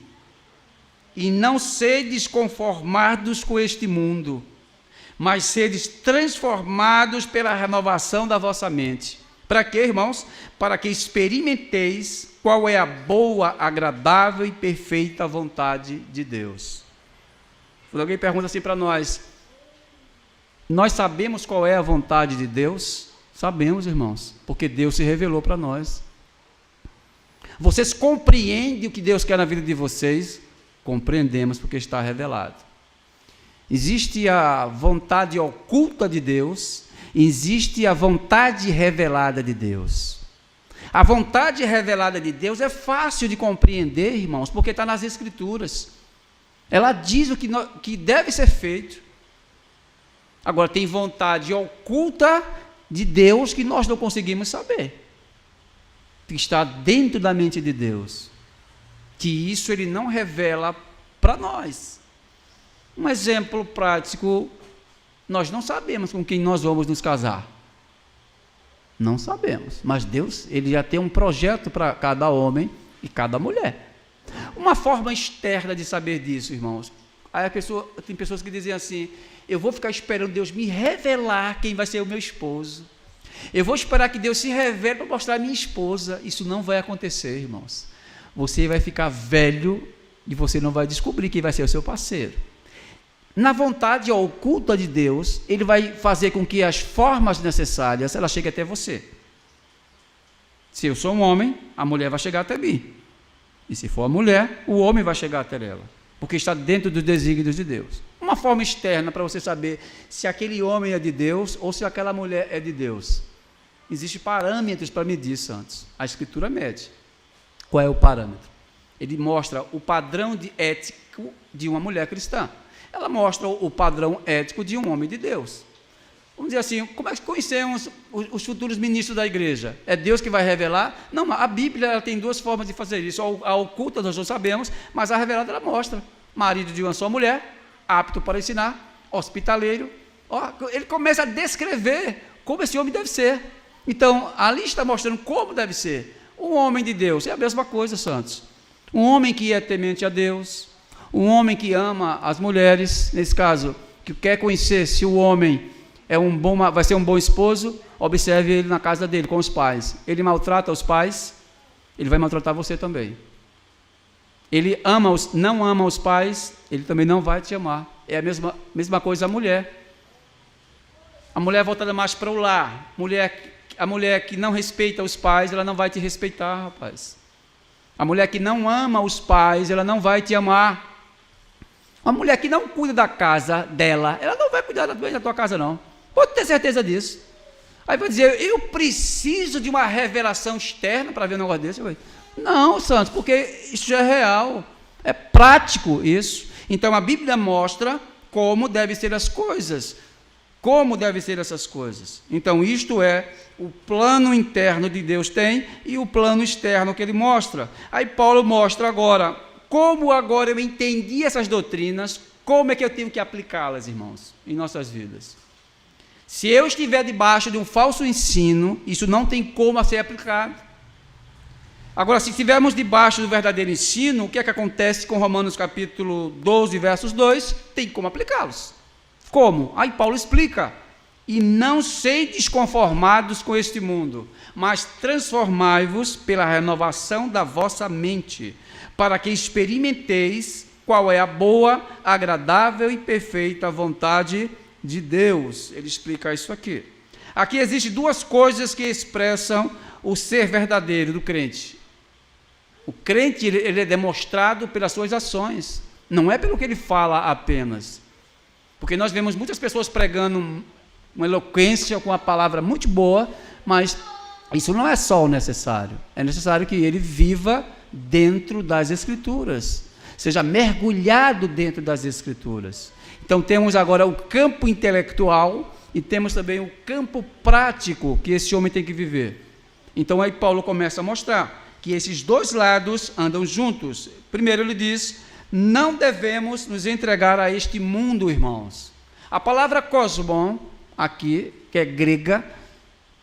e não sedes conformados com este mundo, mas sedes transformados pela renovação da vossa mente. Para quê, irmãos? Para que experimenteis qual é a boa, agradável e perfeita vontade de Deus. Quando alguém pergunta assim para nós sabemos qual é a vontade de Deus? Sabemos, irmãos, porque Deus se revelou para nós. Vocês compreendem o que Deus quer na vida de vocês? Compreendemos, porque está revelado. Existe a vontade oculta de Deus, existe a vontade revelada de Deus. A vontade revelada de Deus é fácil de compreender, irmãos, porque está nas Escrituras. Ela diz o que deve ser feito. Agora, tem vontade oculta de Deus que nós não conseguimos saber, que está dentro da mente de Deus, que isso Ele não revela para nós. Um exemplo prático: nós não sabemos com quem nós vamos nos casar. Não sabemos, mas Deus, Ele já tem um projeto para cada homem e cada mulher. Uma forma externa de saber disso, irmãos. Aí tem pessoas que dizem assim: eu vou ficar esperando Deus me revelar quem vai ser o meu esposo. Eu vou esperar que Deus se revele para mostrar a minha esposa. Isso não vai acontecer, irmãos. Você vai ficar velho e você não vai descobrir quem vai ser o seu parceiro. Na vontade oculta de Deus, Ele vai fazer com que as formas necessárias, ela cheguem até você. Se eu sou um homem, a mulher vai chegar até mim. E se for a mulher, o homem vai chegar até ela, porque está dentro dos desígnios de Deus. Uma forma externa para você saber se aquele homem é de Deus ou se aquela mulher é de Deus. Existem parâmetros para medir, santos. A Escritura mede. Qual é o parâmetro? Ele mostra o padrão ético de uma mulher cristã. ela mostra o padrão ético de um homem de Deus. Vamos dizer assim, como é que conhecemos os futuros ministros da igreja? É Deus que vai revelar? Não, a Bíblia ela tem duas formas de fazer isso. A oculta nós não sabemos, mas a revelada ela mostra. Marido de uma só mulher, apto para ensinar, hospitaleiro. Ele começa a descrever como esse homem deve ser. Então, ali está mostrando como deve ser. Um homem de Deus é a mesma coisa, santos. Um homem que é temente a Deus, um homem que ama as mulheres, nesse caso, que quer conhecer se o homem vai ser um bom esposo, observe ele na casa dele, com os pais. Ele maltrata os pais, ele vai maltratar você também. Ele não ama os pais, ele também não vai te amar. É a mesma coisa a mulher. A mulher voltada mais para o lar. A mulher que não respeita os pais, ela não vai te respeitar, rapaz. A mulher que não ama os pais, ela não vai te amar. Uma mulher que não cuida da casa dela, ela não vai cuidar da tua casa, não. Pode ter certeza disso. Aí vai dizer, eu preciso de uma revelação externa para ver um negócio desse. Não, santos, porque isso já é real. É prático isso. Então a Bíblia mostra como devem ser as coisas. Como devem ser essas coisas. Então isto é o plano interno de Deus tem e o plano externo que ele mostra. Aí Paulo mostra agora, como agora eu entendi essas doutrinas, como é que eu tenho que aplicá-las, irmãos, em nossas vidas. Se eu estiver debaixo de um falso ensino, isso não tem como ser aplicado. Agora, se estivermos debaixo do verdadeiro ensino, o que é que acontece com Romanos capítulo 12, versos 2? Tem como aplicá-los. Como? Aí Paulo explica. E não sedes conformados com este mundo, mas transformai-vos pela renovação da vossa mente, para que experimenteis qual é a boa, agradável e perfeita vontade de Deus. Ele explica isso aqui. Aqui existem duas coisas que expressam o ser verdadeiro do crente. O crente ele é demonstrado pelas suas ações, não é pelo que ele fala apenas. Porque nós vemos muitas pessoas pregando uma eloquência com uma palavra muito boa, mas isso não é só o necessário. É necessário que ele viva dentro das Escrituras, seja mergulhado dentro das Escrituras. Então temos agora o campo intelectual e temos também o campo prático que esse homem tem que viver. Então aí Paulo começa a mostrar que esses dois lados andam juntos. Primeiro ele diz, não devemos nos entregar a este mundo, irmãos. A palavra cosmon, aqui, que é grega,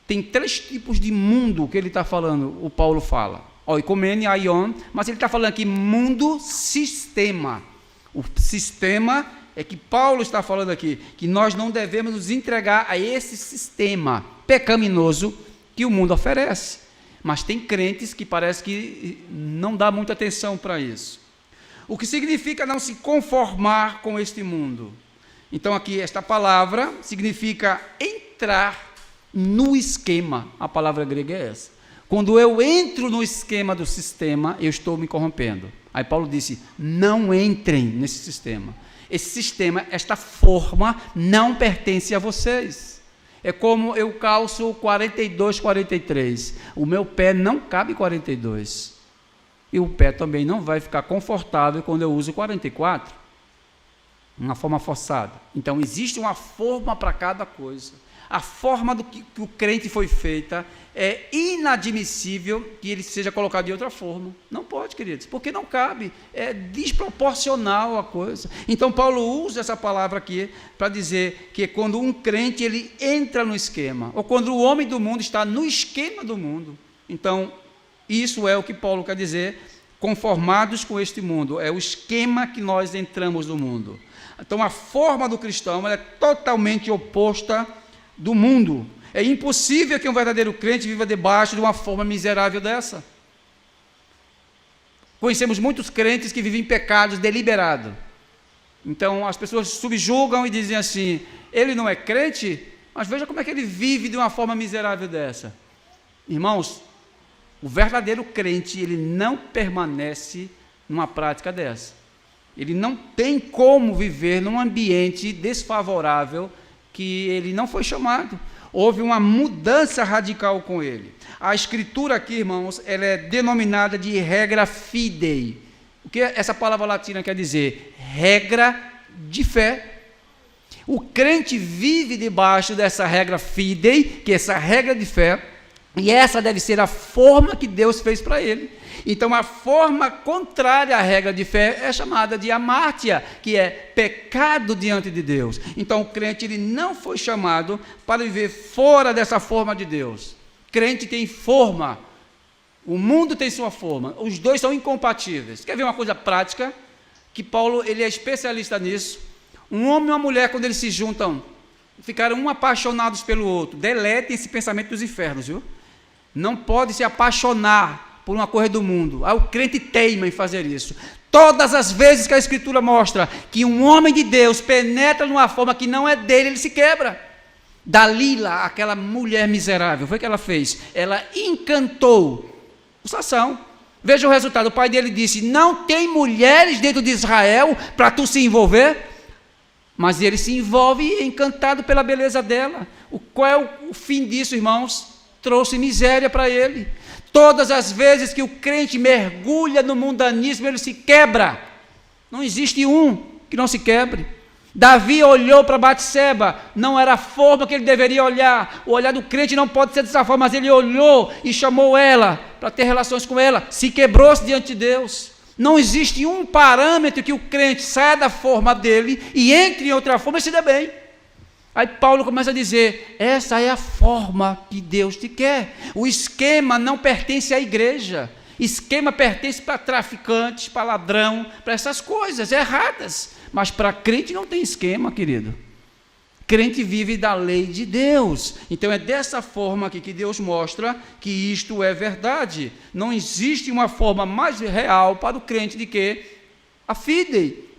tem 3 tipos de mundo que ele está falando, o Paulo fala. Oikomene, aion, mas ele está falando aqui mundo, sistema. O sistema é que Paulo está falando aqui, que nós não devemos nos entregar a esse sistema pecaminoso que o mundo oferece. Mas tem crentes que parece que não dá muita atenção para isso. O que significa não se conformar com este mundo. Então aqui esta palavra significa entrar no esquema. A palavra grega é essa. Quando eu entro no esquema do sistema, eu estou me corrompendo. Aí Paulo disse, não entrem nesse sistema. Esse sistema, esta forma, não pertence a vocês. É como eu calço 42, 43. O meu pé não cabe 42. E o pé também não vai ficar confortável quando eu uso 44. Uma forma forçada. Então, existe uma forma para cada coisa. A forma do que o crente foi feita é inadmissível que ele seja colocado de outra forma. Não pode, queridos, porque não cabe. É desproporcional a coisa. Então, Paulo usa essa palavra aqui para dizer que quando um crente ele entra no esquema, ou quando o homem do mundo está no esquema do mundo. Então, isso é o que Paulo quer dizer, conformados com este mundo. É o esquema que nós entramos no mundo. Então, a forma do cristão ela é totalmente oposta do mundo. É impossível que um verdadeiro crente viva debaixo de uma forma miserável dessa. Conhecemos muitos crentes que vivem em pecados deliberados. Então, as pessoas subjugam e dizem assim, ele não é crente, mas veja como é que ele vive de uma forma miserável dessa. Irmãos, o verdadeiro crente, ele não permanece numa prática dessa. Ele não tem como viver num ambiente desfavorável que ele não foi chamado. Houve uma mudança radical com ele. A escritura aqui, irmãos, ela é denominada de regra fidei. O que essa palavra latina quer dizer? Regra de fé. O crente vive debaixo dessa regra fidei, que é essa regra de fé, e essa deve ser a forma que Deus fez para ele. Então, a forma contrária à regra de fé é chamada de amártia, que é pecado diante de Deus. Então, o crente ele não foi chamado para viver fora dessa forma de Deus. Crente tem forma, o mundo tem sua forma, os dois são incompatíveis. Quer ver uma coisa prática? Que Paulo ele é especialista nisso. Um homem e uma mulher, quando eles se juntam, ficaram um apaixonados pelo outro. Deletem esse pensamento dos infernos, viu? Não pode se apaixonar por uma coisa do mundo. O crente teima em fazer isso. Todas as vezes que a Escritura mostra que um homem de Deus penetra numa forma que não é dele, ele se quebra. Dalila, aquela mulher miserável, foi o que ela fez? Ela encantou o Sansão. Veja o resultado. O pai dele disse: não tem mulheres dentro de Israel para tu se envolver. Mas ele se envolve encantado pela beleza dela. Qual é o fim disso, irmãos? Trouxe miséria para ele. Todas as vezes que o crente mergulha no mundanismo, ele se quebra. Não existe um que não se quebre. Davi olhou para Batseba, não era a forma que ele deveria olhar. O olhar do crente não pode ser dessa forma, mas ele olhou e chamou ela para ter relações com ela. Se quebrou-se diante de Deus. Não existe um parâmetro que o crente saia da forma dele e entre em outra forma e se dê bem. Aí Paulo começa a dizer: essa é a forma que Deus te quer. O esquema não pertence à igreja. Esquema pertence para traficantes, para ladrão, para essas coisas erradas. Mas para crente não tem esquema, querido. Crente vive da lei de Deus. Então é dessa forma aqui que Deus mostra que isto é verdade. Não existe uma forma mais real para o crente do que a fidei,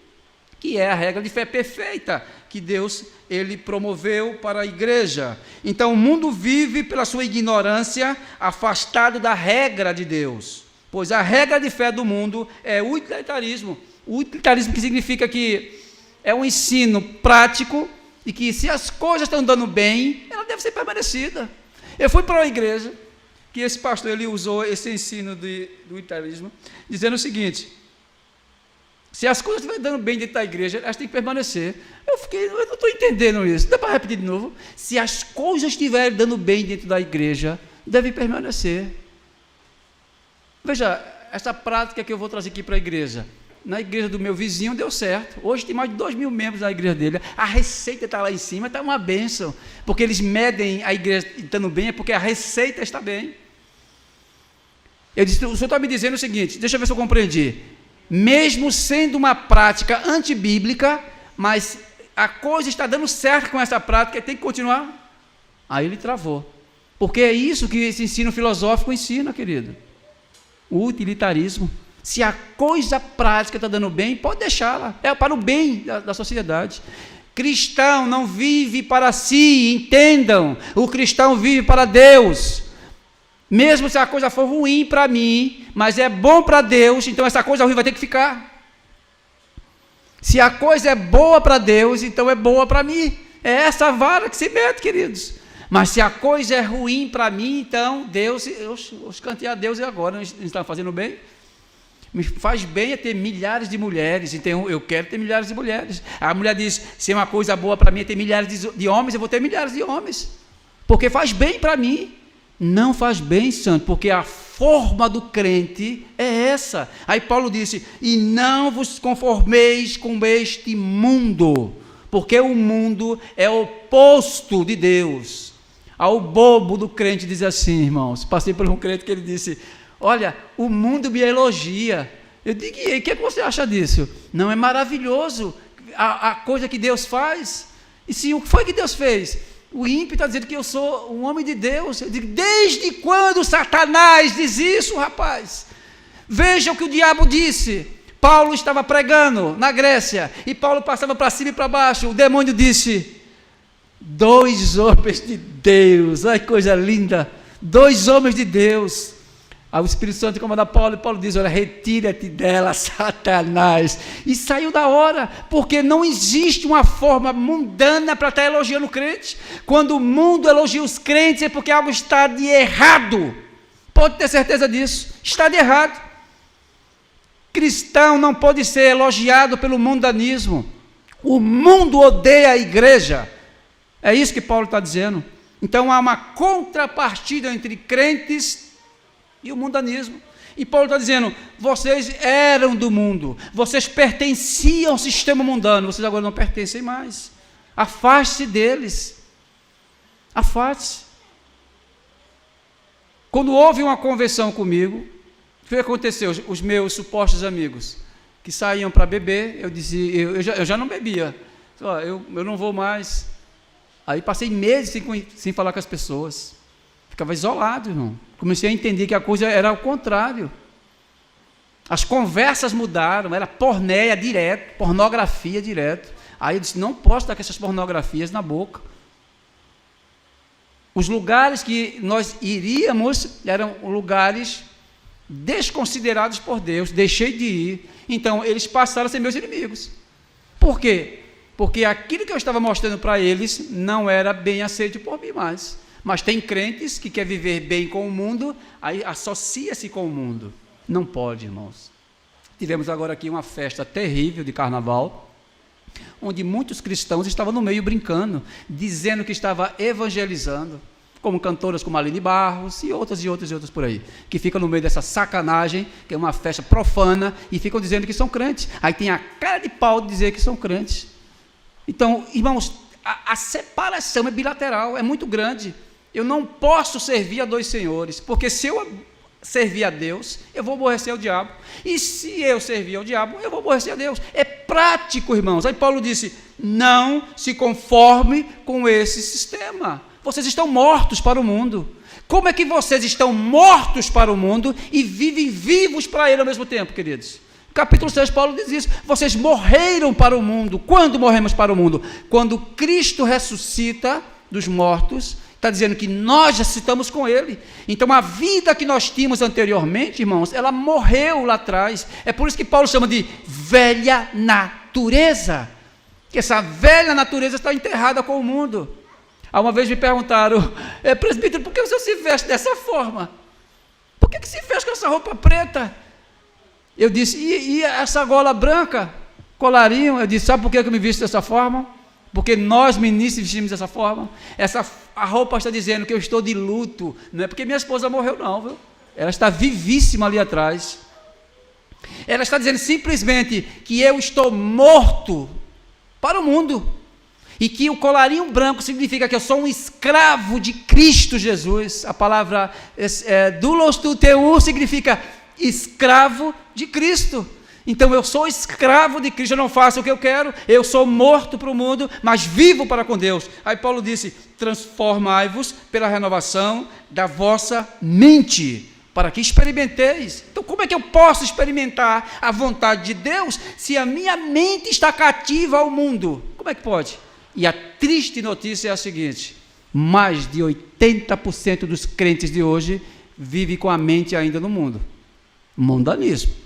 que é a regra de fé perfeita que Deus ele promoveu para a igreja. Então o mundo vive pela sua ignorância, afastado da regra de Deus. Pois a regra de fé do mundo é o utilitarismo. O utilitarismo que significa que é um ensino prático e que se as coisas estão dando bem, ela deve ser permanecida. Eu fui para uma igreja que esse pastor ele usou esse ensino do utilitarismo, dizendo o seguinte: se as coisas estiverem dando bem dentro da igreja, elas têm que permanecer. Eu não estou entendendo isso. Dá para repetir de novo? Se as coisas estiverem dando bem dentro da igreja, devem permanecer. Veja, essa prática que eu vou trazer aqui para a igreja. Na igreja do meu vizinho deu certo. Hoje tem mais de 2.000 membros na igreja dele. A receita está lá em cima, está uma bênção. Porque eles medem a igreja estando bem, é porque a receita está bem. Eu disse: o senhor está me dizendo o seguinte, deixa eu ver se eu compreendi. Mesmo sendo uma prática antibíblica, mas a coisa está dando certo com essa prática, tem que continuar? Aí ele travou. Porque é isso que esse ensino filosófico ensina, querido. O utilitarismo. Se a coisa prática está dando bem, pode deixá-la. É para o bem da sociedade. Cristão não vive para si, entendam. O cristão vive para Deus. Mesmo se a coisa for ruim para mim, mas é bom para Deus, então essa coisa ruim vai ter que ficar. Se a coisa é boa para Deus, então é boa para mim. É essa vara que se mete, queridos. Mas se a coisa é ruim para mim, então Deus, eu cantei a Deus e agora não está fazendo bem? Me faz bem é ter milhares de mulheres, então eu quero ter milhares de mulheres. A mulher diz: se uma coisa boa para mim é ter milhares de homens, eu vou ter milhares de homens, porque faz bem para mim. Não faz bem, santo, porque a forma do crente é essa. Aí Paulo disse: e não vos conformeis com este mundo, porque o mundo é oposto de Deus. Ao bobo do crente diz assim, irmãos, passei por um crente que ele disse: olha, o mundo me elogia. Eu digo: e aí, o que você acha disso? Não é maravilhoso a coisa que Deus faz? E sim, o que foi que Deus fez? O ímpio está dizendo que eu sou um homem de Deus. Eu digo: desde quando Satanás diz isso, rapaz? Veja o que o diabo disse. Paulo estava pregando na Grécia, e Paulo passava para cima e para baixo. O demônio disse: 2 homens de Deus, olha que coisa linda, 2 homens de Deus. Aí o Espírito Santo comanda Paulo, e Paulo diz: olha, retira-te dela, Satanás. E saiu da hora, porque não existe uma forma mundana para estar elogiando o crente. Quando o mundo elogia os crentes, é porque algo está de errado. Pode ter certeza disso, está de errado. Cristão não pode ser elogiado pelo mundanismo. O mundo odeia a igreja. É isso que Paulo está dizendo. Então há uma contrapartida entre crentes e o mundanismo. E Paulo está dizendo, vocês eram do mundo, vocês pertenciam ao sistema mundano, vocês agora não pertencem mais. Afaste-se deles. Afaste-se. Quando houve uma conversão comigo, o que aconteceu? Os meus supostos amigos que saíam para beber, eu dizia, eu já não bebia, eu não vou mais. Aí passei meses sem falar com as pessoas, ficava isolado, irmão. Comecei a entender que a coisa era ao contrário. As conversas mudaram, era pornéia direto, pornografia direto. Aí eu disse, não posso estar com essas pornografias na boca. Os lugares que nós iríamos eram lugares desconsiderados por Deus, deixei de ir. Então eles passaram a ser meus inimigos. Por quê? Porque aquilo que eu estava mostrando para eles não era bem aceito por mim mais. Mas tem crentes que querem viver bem com o mundo, aí associa-se com o mundo. Não pode, irmãos. Tivemos agora aqui uma festa terrível de carnaval, onde muitos cristãos estavam no meio brincando, dizendo que estava evangelizando, como cantoras como Aline Barros e outras por aí, que ficam no meio dessa sacanagem, que é uma festa profana, e ficam dizendo que são crentes. Aí tem a cara de pau de dizer que são crentes. Então, irmãos, a separação é bilateral, é muito grande. Eu não posso servir a dois senhores, porque se eu servir a Deus, eu vou aborrecer o diabo, e se eu servir ao diabo, eu vou aborrecer a Deus. É prático, irmãos. Aí Paulo disse, não se conforme com esse sistema, vocês estão mortos para o mundo. Como é que vocês estão mortos para o mundo e vivem vivos para ele ao mesmo tempo, queridos? Capítulo 6, Paulo diz isso, vocês morreram para o mundo. Quando morremos para o mundo? Quando Cristo ressuscita dos mortos, está dizendo que nós ressuscitamos com ele. Então a vida que nós tínhamos anteriormente, irmãos, ela morreu lá atrás. É por isso que Paulo chama de velha natureza, que essa velha natureza está enterrada com o mundo. Uma vez me perguntaram, presbítero, por que você se veste dessa forma? Por que se veste com essa roupa preta? Eu disse, e essa gola branca, colarinho? Eu disse, sabe por que eu me visto dessa forma? Porque nós ministros vestimos dessa forma. A roupa está dizendo que eu estou de luto, não é porque minha esposa morreu não, viu? Ela está vivíssima ali atrás. Ela está dizendo simplesmente que eu estou morto para o mundo, e que o colarinho branco significa que eu sou um escravo de Cristo Jesus. A palavra doulos tu teu significa escravo de Cristo. Então eu sou escravo de Cristo, eu não faço o que eu quero, eu sou morto para o mundo, mas vivo para com Deus. Aí Paulo disse, transformai-vos pela renovação da vossa mente, para que experimenteis. Então como é que eu posso experimentar a vontade de Deus, se a minha mente está cativa ao mundo? Como é que pode? E a triste notícia é a seguinte, mais de 80% dos crentes de hoje vivem com a mente ainda no mundo. Mundanismo.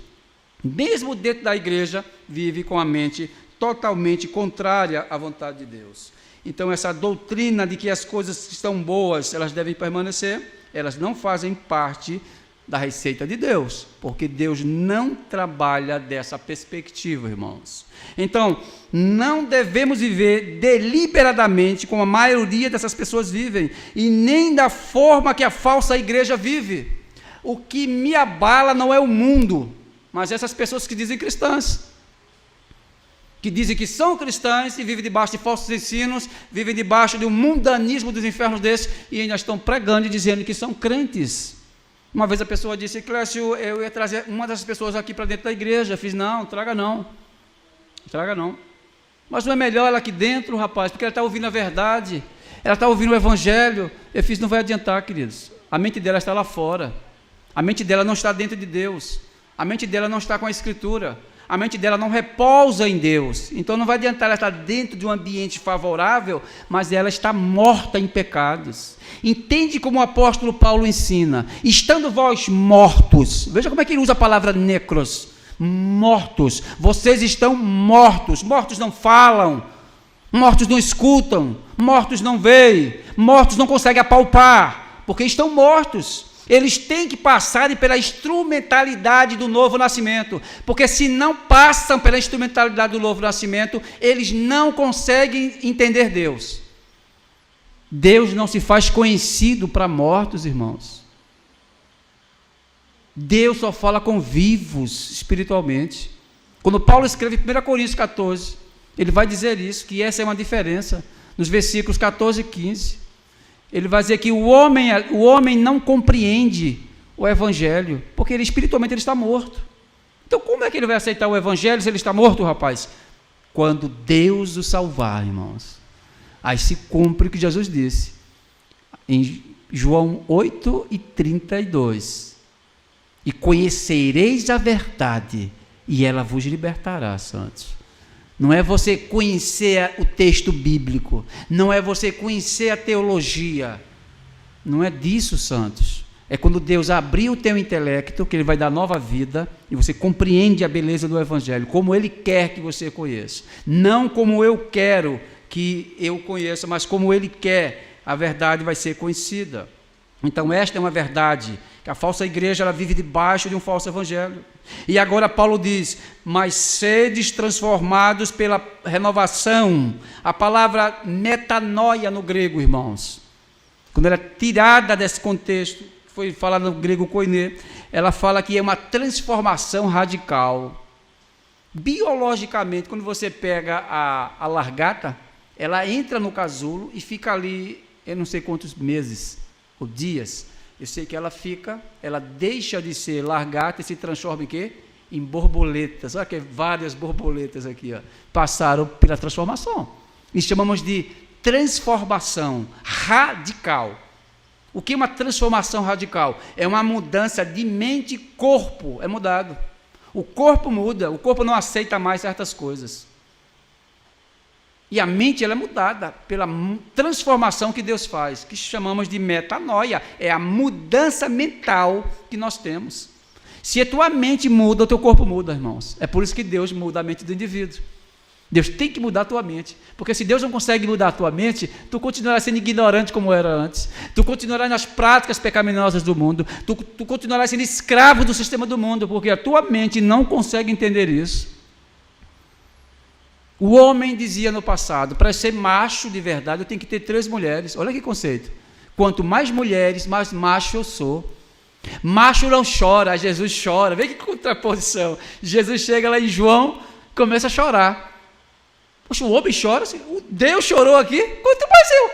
Mesmo dentro da igreja, vive com a mente totalmente contrária à vontade de Deus. Então, essa doutrina de que as coisas que estão boas, elas devem permanecer, elas não fazem parte da receita de Deus, porque Deus não trabalha dessa perspectiva, irmãos. Então, não devemos viver deliberadamente como a maioria dessas pessoas vivem, e nem da forma que a falsa igreja vive. O que me abala não é o mundo, mas essas pessoas que dizem cristãs, que dizem que são cristãs e vivem debaixo de falsos ensinos, vivem debaixo de um mundanismo dos infernos desses, e ainda estão pregando e dizendo que são crentes. Uma vez a pessoa disse, Clécio, eu ia trazer uma dessas pessoas aqui para dentro da igreja. Eu fiz, não, traga não. Mas não é melhor ela aqui dentro, rapaz, porque ela está ouvindo a verdade, ela está ouvindo o evangelho. Eu fiz, não vai adiantar, queridos. A mente dela está lá fora. A mente dela não está dentro de Deus. A mente dela não está com a Escritura. A mente dela não repousa em Deus. Então não vai adiantar ela estar dentro de um ambiente favorável, mas ela está morta em pecados. Entende como o apóstolo Paulo ensina? Estando vós mortos, veja como é que ele usa a palavra necros, mortos, vocês estão mortos. Mortos não falam, mortos não escutam, mortos não veem, mortos não conseguem apalpar, porque estão mortos. Eles têm que passarem pela instrumentalidade do novo nascimento, porque se não passam pela instrumentalidade do novo nascimento, eles não conseguem entender Deus. Deus não se faz conhecido para mortos, irmãos. Deus só fala com vivos espiritualmente. Quando Paulo escreve em 1 Coríntios 14, ele vai dizer isso, que essa é uma diferença, nos versículos 14 e 15. Ele vai dizer que o homem não compreende o evangelho, porque espiritualmente ele está morto. Então como é que ele vai aceitar o evangelho se ele está morto, rapaz? Quando Deus o salvar, irmãos. Aí se cumpre o que Jesus disse, em João 8:32. E conhecereis a verdade, e ela vos libertará, santos. Não é você conhecer o texto bíblico, não é você conhecer a teologia, não é disso, santos. É quando Deus abrir o teu intelecto, que Ele vai dar nova vida, e você compreende a beleza do Evangelho, como Ele quer que você conheça. Não como eu quero que eu conheça, mas como Ele quer, a verdade vai ser conhecida. Então esta é uma verdade, que a falsa igreja ela vive debaixo de um falso evangelho. E agora Paulo diz, mas sedes transformados pela renovação. A palavra metanoia no grego, irmãos, quando ela é tirada desse contexto, foi falada no grego koiné, ela fala que é uma transformação radical. Biologicamente, quando você pega a largata, ela entra no casulo e fica ali, eu não sei quantos meses ou dias. Eu sei que ela deixa de ser largata e se transforma em quê? Em borboletas. Olha que várias borboletas aqui, ó, passaram pela transformação. Isso chamamos de transformação radical. O que é uma transformação radical? É uma mudança de mente e corpo, é mudado. O corpo muda, o corpo não aceita mais certas coisas. E a mente ela é mudada pela transformação que Deus faz, que chamamos de metanoia, é a mudança mental que nós temos. Se a tua mente muda, o teu corpo muda, irmãos. É por isso que Deus muda a mente do indivíduo. Deus tem que mudar a tua mente, porque se Deus não consegue mudar a tua mente, tu continuarás sendo ignorante como era antes, tu continuarás nas práticas pecaminosas do mundo, tu continuarás sendo escravo do sistema do mundo, porque a tua mente não consegue entender isso. O homem dizia no passado, para ser macho de verdade, eu tenho que ter 3 mulheres. Olha que conceito. Quanto mais mulheres, mais macho eu sou. Macho não chora, Jesus chora. Vê que contraposição. Jesus chega lá em João, começa a chorar. Poxa, o homem chora, o Deus chorou aqui, quanto mais eu.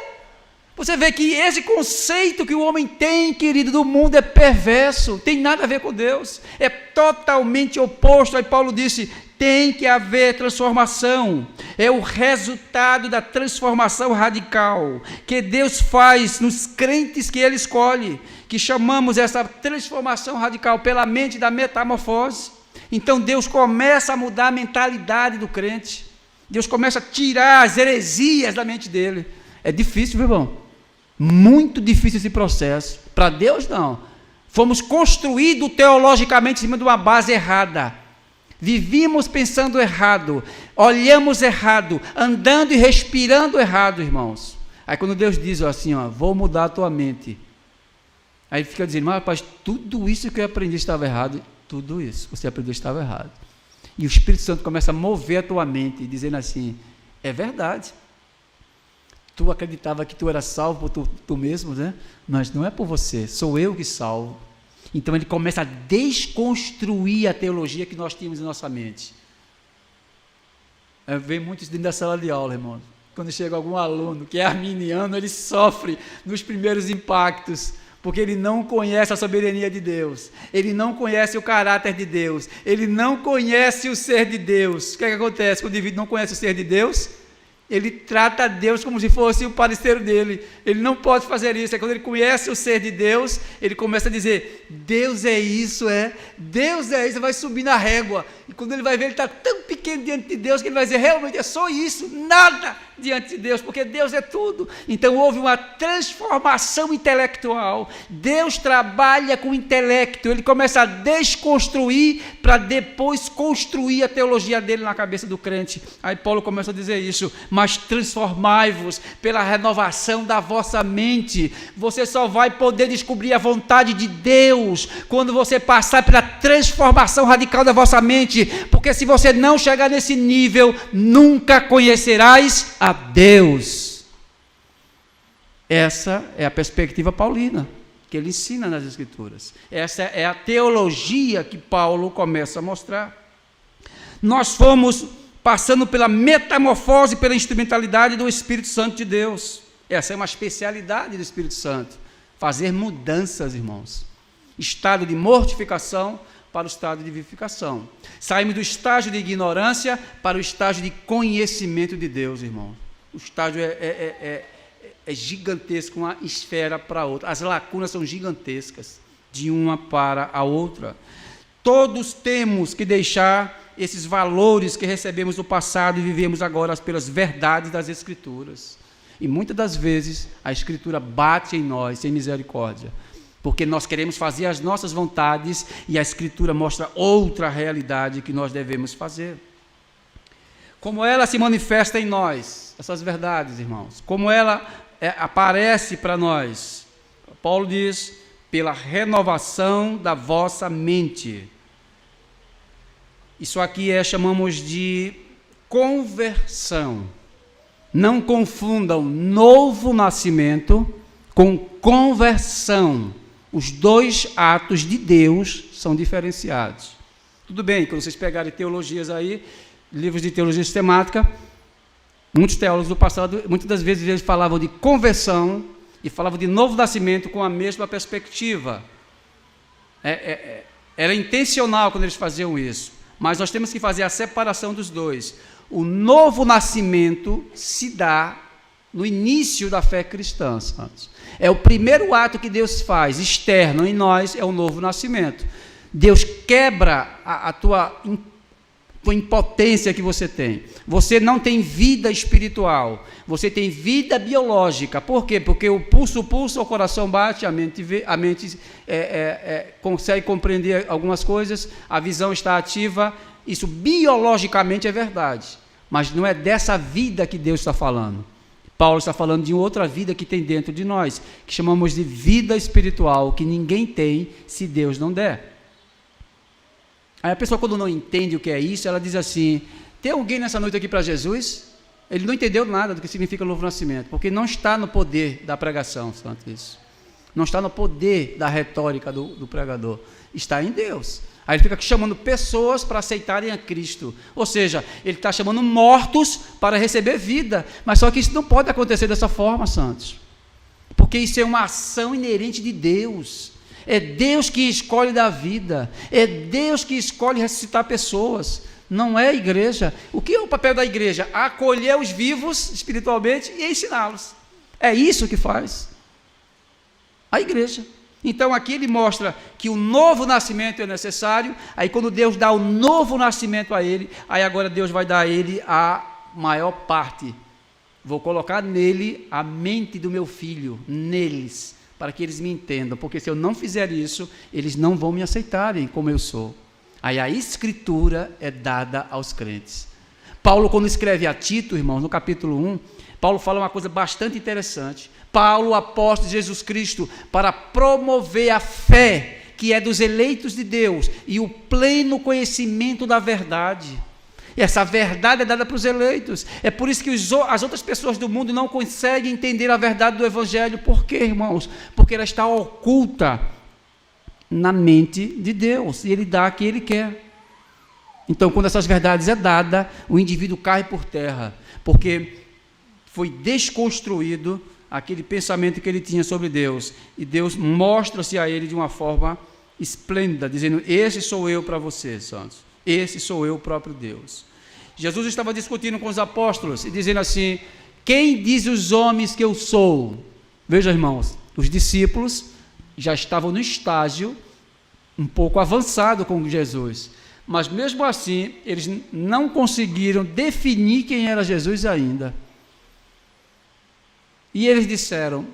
Você vê que esse conceito que o homem tem, querido, do mundo é perverso, tem nada a ver com Deus, é totalmente oposto. Aí Paulo disse, tem que haver transformação, é o resultado da transformação radical, que Deus faz nos crentes que Ele escolhe, que chamamos essa transformação radical pela mente da metamorfose. Então Deus começa a mudar a mentalidade do crente, Deus começa a tirar as heresias da mente dele. É difícil, viu, irmão? Muito difícil esse processo. Para Deus, não. Fomos construídos teologicamente em cima de uma base errada. Vivíamos pensando errado, olhamos errado, andando e respirando errado, irmãos. Aí quando Deus diz assim, ó, vou mudar a tua mente. Aí fica dizendo, mas rapaz, tudo isso que eu aprendi estava errado. Tudo isso que você aprendeu estava errado. E o Espírito Santo começa a mover a tua mente, dizendo assim, é verdade. Tu acreditava que tu era salvo por tu mesmo, né? Mas não é por você, sou eu que salvo. Então ele começa a desconstruir a teologia que nós tínhamos em nossa mente. Vem muito isso dentro da sala de aula, irmão. Quando chega algum aluno que é arminiano, ele sofre nos primeiros impactos, porque ele não conhece a soberania de Deus, ele não conhece o caráter de Deus, ele não conhece o ser de Deus. O que é que acontece quando o indivíduo não conhece o ser de Deus? Ele trata Deus como se fosse o parceiro dele. Ele não pode fazer isso. É quando ele conhece o ser de Deus, ele começa a dizer, Deus é isso, Deus é isso, vai subir na régua. E quando ele vai ver, ele está tão pequeno pequeno diante de Deus, que ele vai dizer, realmente eu sou isso, nada diante de Deus, porque Deus é tudo. Então houve uma transformação intelectual. Deus trabalha com o intelecto, ele começa a desconstruir para depois construir a teologia dele na cabeça do crente. Aí Paulo começa a dizer isso, mas transformai-vos pela renovação da vossa mente. Você só vai poder descobrir a vontade de Deus quando você passar pela transformação radical da vossa mente, porque se você não chegar nesse nível, nunca conhecerás a Deus. Essa é a perspectiva paulina que ele ensina nas Escrituras. Essa é a teologia que Paulo começa a mostrar. Nós fomos passando pela metamorfose, pela instrumentalidade do Espírito Santo de Deus. Essa é uma especialidade do Espírito Santo, fazer mudanças, irmãos. Estado de mortificação para o estado de vivificação. Saímos do estágio de ignorância para o estágio de conhecimento de Deus, irmão. O estágio é gigantesco, uma esfera para a outra. As lacunas são gigantescas, de uma para a outra. Todos temos que deixar esses valores que recebemos no passado e vivemos agora pelas verdades das Escrituras. E muitas das vezes a Escritura bate em nós sem misericórdia, porque nós queremos fazer as nossas vontades e a Escritura mostra outra realidade que nós devemos fazer. Como ela se manifesta em nós, essas verdades, irmãos, como ela aparece para nós. Paulo diz, pela renovação da vossa mente. Isso aqui chamamos de conversão. Não confundam novo nascimento com conversão. Os dois atos de Deus são diferenciados. Tudo bem, quando vocês pegarem teologias aí, livros de teologia sistemática, muitos teólogos do passado, muitas das vezes eles falavam de conversão e falavam de novo nascimento com a mesma perspectiva. Era intencional quando eles faziam isso, mas nós temos que fazer a separação dos dois. O novo nascimento se dá no início da fé cristã, santos. É o primeiro ato que Deus faz, externo em nós, é o novo nascimento. Deus quebra a tua impotência que você tem. Você não tem vida espiritual, você tem vida biológica. Por quê? Porque o pulso, o coração bate, a mente consegue compreender algumas coisas, a visão está ativa. Isso biologicamente é verdade, mas não é dessa vida que Deus está falando. Paulo está falando de outra vida que tem dentro de nós, que chamamos de vida espiritual, que ninguém tem se Deus não der. Aí a pessoa, quando não entende o que é isso, ela diz assim, tem alguém nessa noite aqui para Jesus? Ele não entendeu nada do que significa novo nascimento, porque não está no poder da pregação, santo isso. Não está no poder da retórica do pregador, está em Deus. Aí ele fica chamando pessoas para aceitarem a Cristo. Ou seja, ele está chamando mortos para receber vida. Mas só que isso não pode acontecer dessa forma, santos. Porque isso é uma ação inerente de Deus. É Deus que escolhe dar vida. É Deus que escolhe ressuscitar pessoas. Não é a igreja. O que é o papel da igreja? Acolher os vivos espiritualmente e ensiná-los. É isso que faz a igreja. Então aqui ele mostra que o novo nascimento é necessário. Aí quando Deus dá o novo nascimento a ele, aí agora Deus vai dar a ele a maior parte. Vou colocar nele a mente do meu filho, neles, para que eles me entendam, porque se eu não fizer isso, eles não vão me aceitarem como eu sou. Aí a Escritura é dada aos crentes. Paulo, quando escreve a Tito, irmãos, no capítulo 1, Paulo fala uma coisa bastante interessante. Paulo, apóstolo de Jesus Cristo, para promover a fé que é dos eleitos de Deus e o pleno conhecimento da verdade. E essa verdade é dada para os eleitos. É por isso que as outras pessoas do mundo não conseguem entender a verdade do Evangelho. Por quê, irmãos? Porque ela está oculta na mente de Deus e Ele dá a quem Ele quer. Então, quando essas verdades é dada, o indivíduo cai por terra, porque foi desconstruído aquele pensamento que ele tinha sobre Deus, e Deus mostra-se a ele de uma forma esplêndida, dizendo, esse sou eu para você, santos, esse sou eu, o próprio Deus. Jesus estava discutindo com os apóstolos, e dizendo assim, quem diz os homens que eu sou? Veja, irmãos, os discípulos já estavam no estágio um pouco avançado com Jesus, Mas mesmo assim, eles não conseguiram definir quem era Jesus ainda. E eles disseram: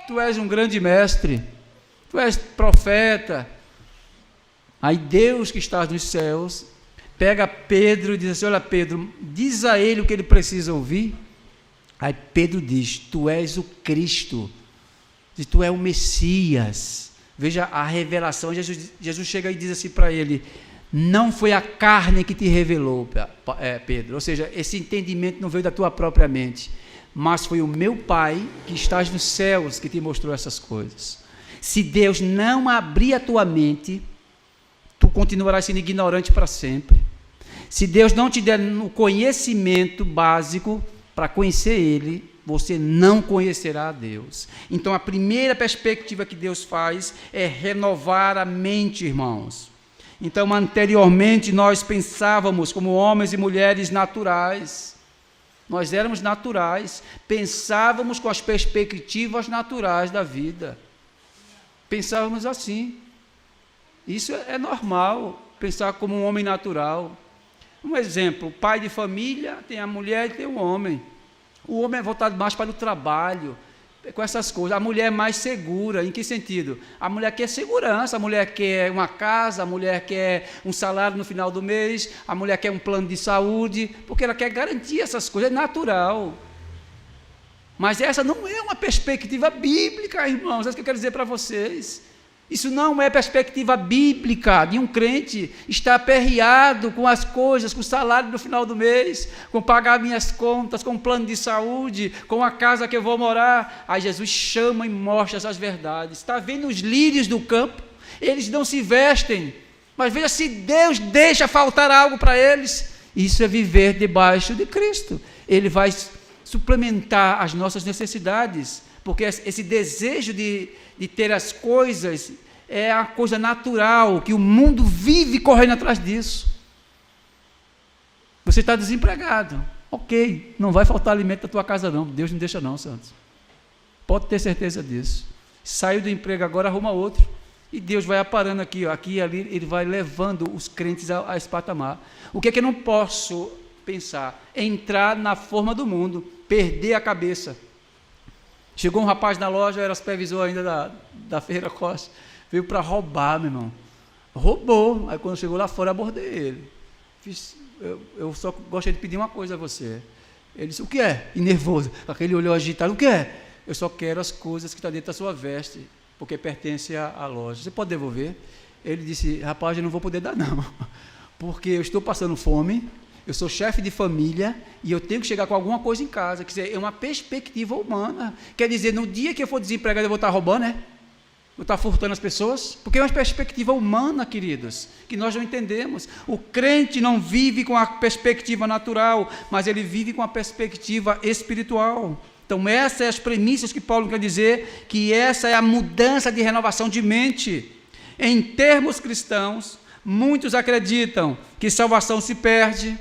tu és um grande mestre, tu és profeta. Aí Deus que está nos céus pega Pedro e diz assim: olha, Pedro, diz a ele o que ele precisa ouvir. Aí Pedro diz: tu és o Cristo, tu és o Messias. Veja a revelação. Jesus chega e diz assim para ele: não foi a carne que te revelou, Pedro, ou seja, esse entendimento não veio da tua própria mente, mas foi o meu Pai que estás nos céus que te mostrou essas coisas. Se Deus não abrir a tua mente, tu continuarás sendo ignorante para sempre. Se Deus não te der o conhecimento básico para conhecer Ele, você não conhecerá a Deus. Então a primeira perspectiva que Deus faz é renovar a mente, irmãos. Então anteriormente nós pensávamos como homens e mulheres naturais. Nós éramos naturais, pensávamos com as perspectivas naturais da vida. Pensávamos assim. Isso é normal, pensar como um homem natural. Um exemplo: pai de família, tem a mulher e tem o homem. O homem é voltado mais para o trabalho, com essas coisas. A mulher é mais segura. Em que sentido? A mulher quer segurança, a mulher quer uma casa, a mulher quer um salário no final do mês, a mulher quer um plano de saúde, porque ela quer garantir essas coisas, é natural. Mas essa não é uma perspectiva bíblica, irmãos, é isso que eu quero dizer para vocês. Isso não é perspectiva bíblica de um crente estar aperreado com as coisas, com o salário no final do mês, com pagar minhas contas, com um plano de saúde, com a casa que eu vou morar. Aí Jesus chama e mostra essas verdades. Está vendo os lírios do campo? Eles não se vestem, mas veja se Deus deixa faltar algo para eles. Isso é viver debaixo de Cristo. Ele vai suplementar as nossas necessidades, porque esse desejo de ter as coisas é a coisa natural, que o mundo vive correndo atrás disso. Você está desempregado, ok, não vai faltar alimento na tua casa não, Deus não deixa não, Santos, pode ter certeza disso. Saiu do emprego agora, arruma outro, e Deus vai aparando aqui, ó, aqui e ali, Ele vai levando os crentes a esse patamar. O que é que eu não posso pensar? Entrar na forma do mundo, perder a cabeça. Chegou um rapaz na loja, era supervisor ainda da Ferreira Costa, veio para roubar, meu irmão. Roubou. Aí quando chegou lá fora, abordei ele. Eu só gostaria de pedir uma coisa a você. Ele disse: o que é? E nervoso, com aquele olho agitado: o que é? Eu só quero as coisas que estão dentro da sua veste, porque pertence à loja. Você pode devolver? Ele disse: rapaz, eu não vou poder dar não, porque eu estou passando fome, eu sou chefe de família e eu tenho que chegar com alguma coisa em casa. Quer dizer, é uma perspectiva humana. Quer dizer, no dia que eu for desempregado, eu vou estar roubando, né? Vou estar furtando as pessoas? Porque é uma perspectiva humana, queridos, que nós não entendemos. O crente não vive com a perspectiva natural, mas ele vive com a perspectiva espiritual. Então, essas são as premissas que Paulo quer dizer, que essa é a mudança de renovação de mente. Em termos cristãos, muitos acreditam que salvação se perde.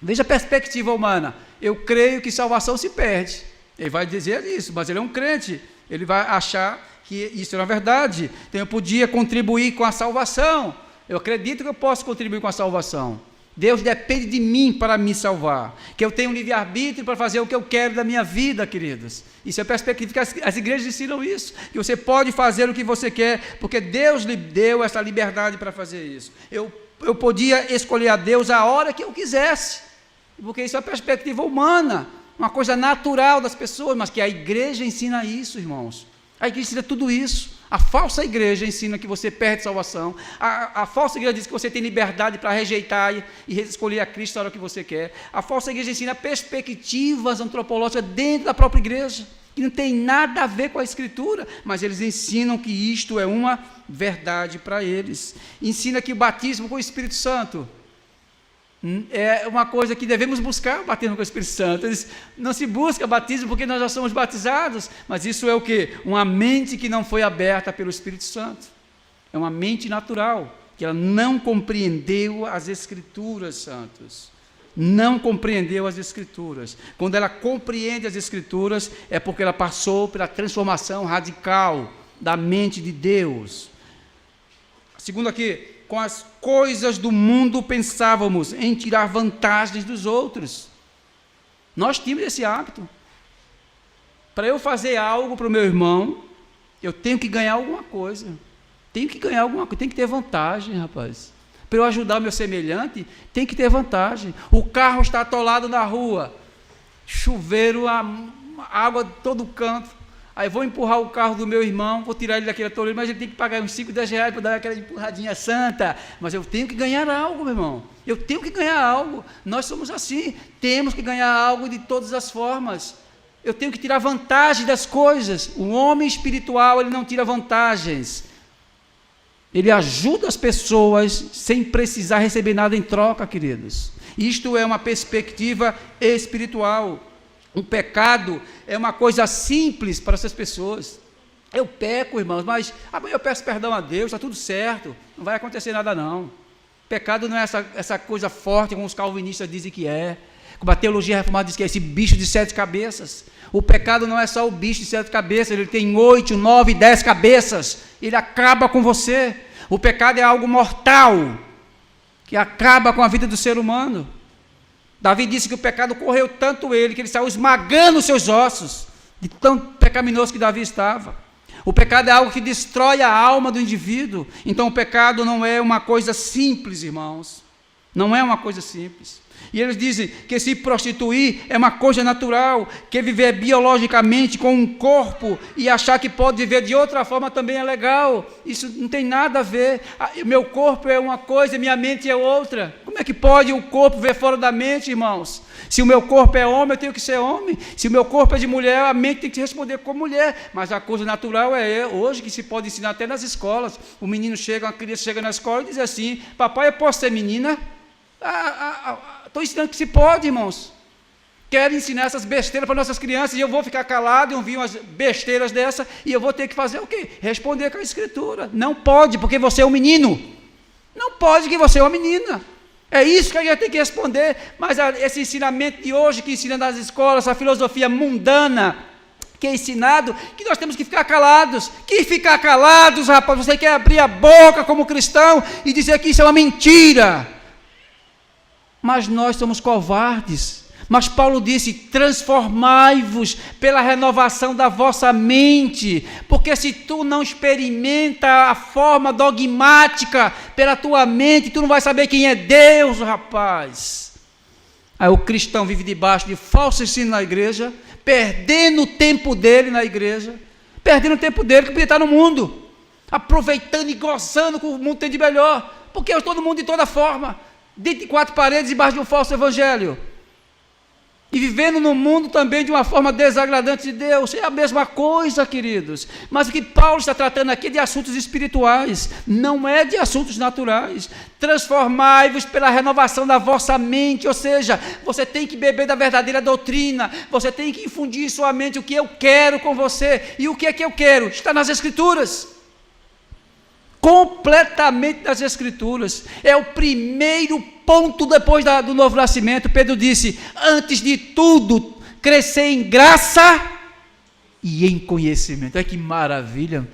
Veja a perspectiva humana. Eu creio que salvação se perde. Ele vai dizer isso, mas ele é um crente. Ele vai achar que isso é uma verdade. Então eu podia contribuir com a salvação. Eu acredito que eu posso contribuir com a salvação. Deus depende de mim para me salvar. Que eu tenho um livre-arbítrio para fazer o que eu quero da minha vida, queridos. Isso é a perspectiva que as igrejas ensinam isso. Que você pode fazer o que você quer, porque Deus lhe deu essa liberdade para fazer isso. Eu podia escolher a Deus a hora que eu quisesse. Porque isso é a perspectiva humana, uma coisa natural das pessoas, mas que a igreja ensina isso, irmãos. A igreja ensina tudo isso. A falsa igreja ensina que você perde salvação. A falsa igreja diz que você tem liberdade para rejeitar e escolher a Cristo a hora que você quer. A falsa igreja ensina perspectivas antropológicas dentro da própria igreja, que não tem nada a ver com a Escritura, mas eles ensinam que isto é uma verdade para eles. Ensina que o batismo com o Espírito Santo é uma coisa que devemos buscar, o batismo com o Espírito Santo. Não se busca batismo porque nós já somos batizados, mas isso é o quê? Uma mente que não foi aberta pelo Espírito Santo. É uma mente natural, que ela não compreendeu as Escrituras, santos. Não compreendeu as Escrituras. Quando ela compreende as Escrituras, é porque ela passou pela transformação radical da mente de Deus. Segundo aqui, com as coisas do mundo pensávamos em tirar vantagens dos outros. Nós tínhamos esse hábito. Para eu fazer algo para o meu irmão, eu tenho que ganhar alguma coisa. Tenho que ganhar alguma coisa, tem que ter vantagem, rapaz. Para eu ajudar o meu semelhante, tem que ter vantagem. O carro está atolado na rua, chuveiro, água de todo canto. Aí vou empurrar o carro do meu irmão, vou tirar ele daquele atoleiro, mas ele tem que pagar uns 5, 10 reais para dar aquela empurradinha santa. Mas eu tenho que ganhar algo, meu irmão. Eu tenho que ganhar algo. Nós somos assim, temos que ganhar algo de todas as formas. Eu tenho que tirar vantagem das coisas. O homem espiritual, ele não tira vantagens. Ele ajuda as pessoas sem precisar receber nada em troca, queridos. Isto é uma perspectiva espiritual. O pecado é uma coisa simples para essas pessoas. Eu peco, irmãos, mas amanhã eu peço perdão a Deus, está tudo certo, não vai acontecer nada não. Pecado não é essa coisa forte como os calvinistas dizem que é, como a teologia reformada diz que é esse bicho de 7 cabeças. O pecado não é só o bicho de 7 cabeças, ele tem 8, 9, 10 cabeças, ele acaba com você. O pecado é algo mortal, que acaba com a vida do ser humano. Davi disse que o pecado correu tanto ele, que ele saiu esmagando os seus ossos, de tão pecaminoso que Davi estava. O pecado é algo que destrói a alma do indivíduo. Então o pecado não é uma coisa simples, irmãos. Não é uma coisa simples. E eles dizem que se prostituir é uma coisa natural, que viver biologicamente com um corpo e achar que pode viver de outra forma também é legal. Isso não tem nada a ver. Meu corpo é uma coisa, minha mente é outra. Como é que pode o corpo ver fora da mente, irmãos? Se o meu corpo é homem, eu tenho que ser homem. Se o meu corpo é de mulher, a mente tem que responder como mulher. Mas a coisa natural é hoje que se pode ensinar até nas escolas. O menino chega, uma criança chega na escola e diz assim: papai, eu posso ser menina? Estou ensinando que se pode, irmãos. Quero ensinar essas besteiras para nossas crianças e eu vou ficar calado e ouvir umas besteiras dessa e eu vou ter que fazer o quê? Responder com a Escritura. Não pode, porque você é um menino. Não pode, que você é uma menina. É isso que a gente tem que responder. Mas esse ensinamento de hoje que ensina nas escolas, essa filosofia mundana que é ensinado, que nós temos que ficar calados. Que ficar calados, rapaz? Você quer abrir a boca como cristão e dizer que isso é uma mentira. Mas nós somos covardes. Mas Paulo disse: transformai-vos pela renovação da vossa mente, porque se tu não experimenta a forma dogmática pela tua mente, tu não vai saber quem é Deus, rapaz. Aí o cristão vive debaixo de falso ensino na igreja, perdendo o tempo dele na igreja, perdendo o tempo dele que podia estar no mundo, aproveitando e gozando com o mundo tem de melhor, porque eu estou no mundo de toda forma, dentro de 4 paredes, debaixo de um falso evangelho, e vivendo no mundo também de uma forma desagradante de Deus. É a mesma coisa, queridos. Mas o que Paulo está tratando aqui é de assuntos espirituais, não é de assuntos naturais. Transformai-vos pela renovação da vossa mente, ou seja, você tem que beber da verdadeira doutrina, você tem que infundir em sua mente o que eu quero com você. E o que é que eu quero? Está nas Escrituras. Completamente nas Escrituras. É o primeiro ponto depois do novo nascimento. Pedro disse: antes de tudo, crescer em graça e em conhecimento. Olha que maravilha.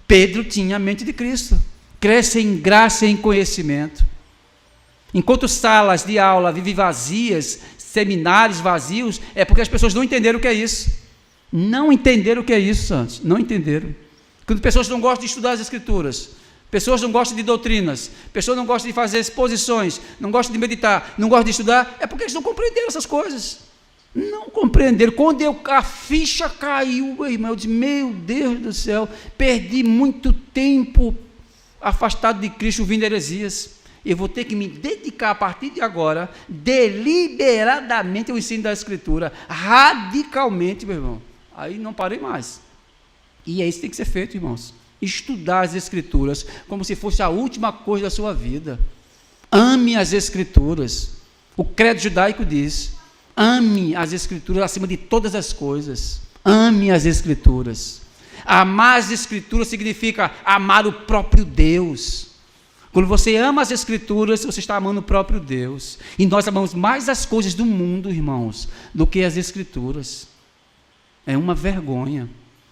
Pedro tinha a mente de Cristo. Cresce em graça e em conhecimento. Enquanto salas de aula vivem vazias, seminários vazios, é porque as pessoas não entenderam o que é isso. Não entenderam o que é isso, santos. Não entenderam. Quando pessoas não gostam de estudar as Escrituras, pessoas não gostam de doutrinas, pessoas não gostam de fazer exposições, não gostam de meditar, não gostam de estudar, é porque eles não compreenderam essas coisas. Não compreenderam. Quando a ficha caiu, meu irmão, eu disse: meu Deus do céu, perdi muito tempo afastado de Cristo, ouvindo heresias. Eu vou ter que me dedicar a partir de agora, deliberadamente, ao ensino da Escritura, radicalmente, meu irmão. Aí não parei mais. E é isso que tem que ser feito, irmãos. Estudar as Escrituras como se fosse a última coisa da sua vida. Ame as Escrituras. O credo judaico diz: ame as Escrituras acima de todas as coisas. Ame as Escrituras. Amar as Escrituras significa amar o próprio Deus. Quando você ama as Escrituras, você está amando o próprio Deus. E nós amamos mais as coisas do mundo, irmãos, do que as Escrituras. É uma vergonha.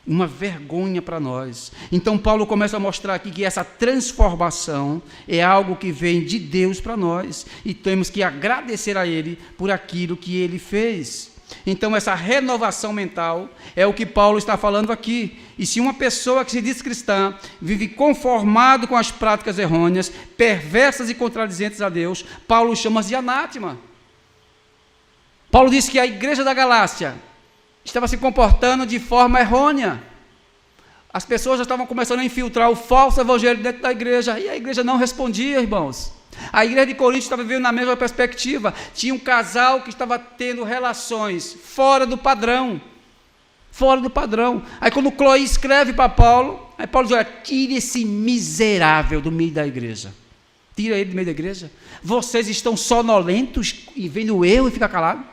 Uma vergonha para nós. Então Paulo começa a mostrar aqui que essa transformação é algo que vem de Deus para nós, e temos que agradecer a Ele por aquilo que Ele fez. Então essa renovação mental é o que Paulo está falando aqui. E se uma pessoa que se diz cristã vive conformado com as práticas errôneas, perversas e contradizentes a Deus, Paulo chama de anátema. Paulo diz que a igreja da Galácia estava se comportando de forma errônea. As pessoas já estavam começando a infiltrar o falso evangelho dentro da igreja, e a igreja não respondia, irmãos. A igreja de Corinto estava vivendo na mesma perspectiva. Tinha um casal que estava tendo relações fora do padrão. Fora do padrão. Aí quando Cloé escreve para Paulo, aí Paulo diz: olha, tire esse miserável do meio da igreja. Tira ele do meio da igreja. Vocês estão sonolentos e vendo o erro e fica calado.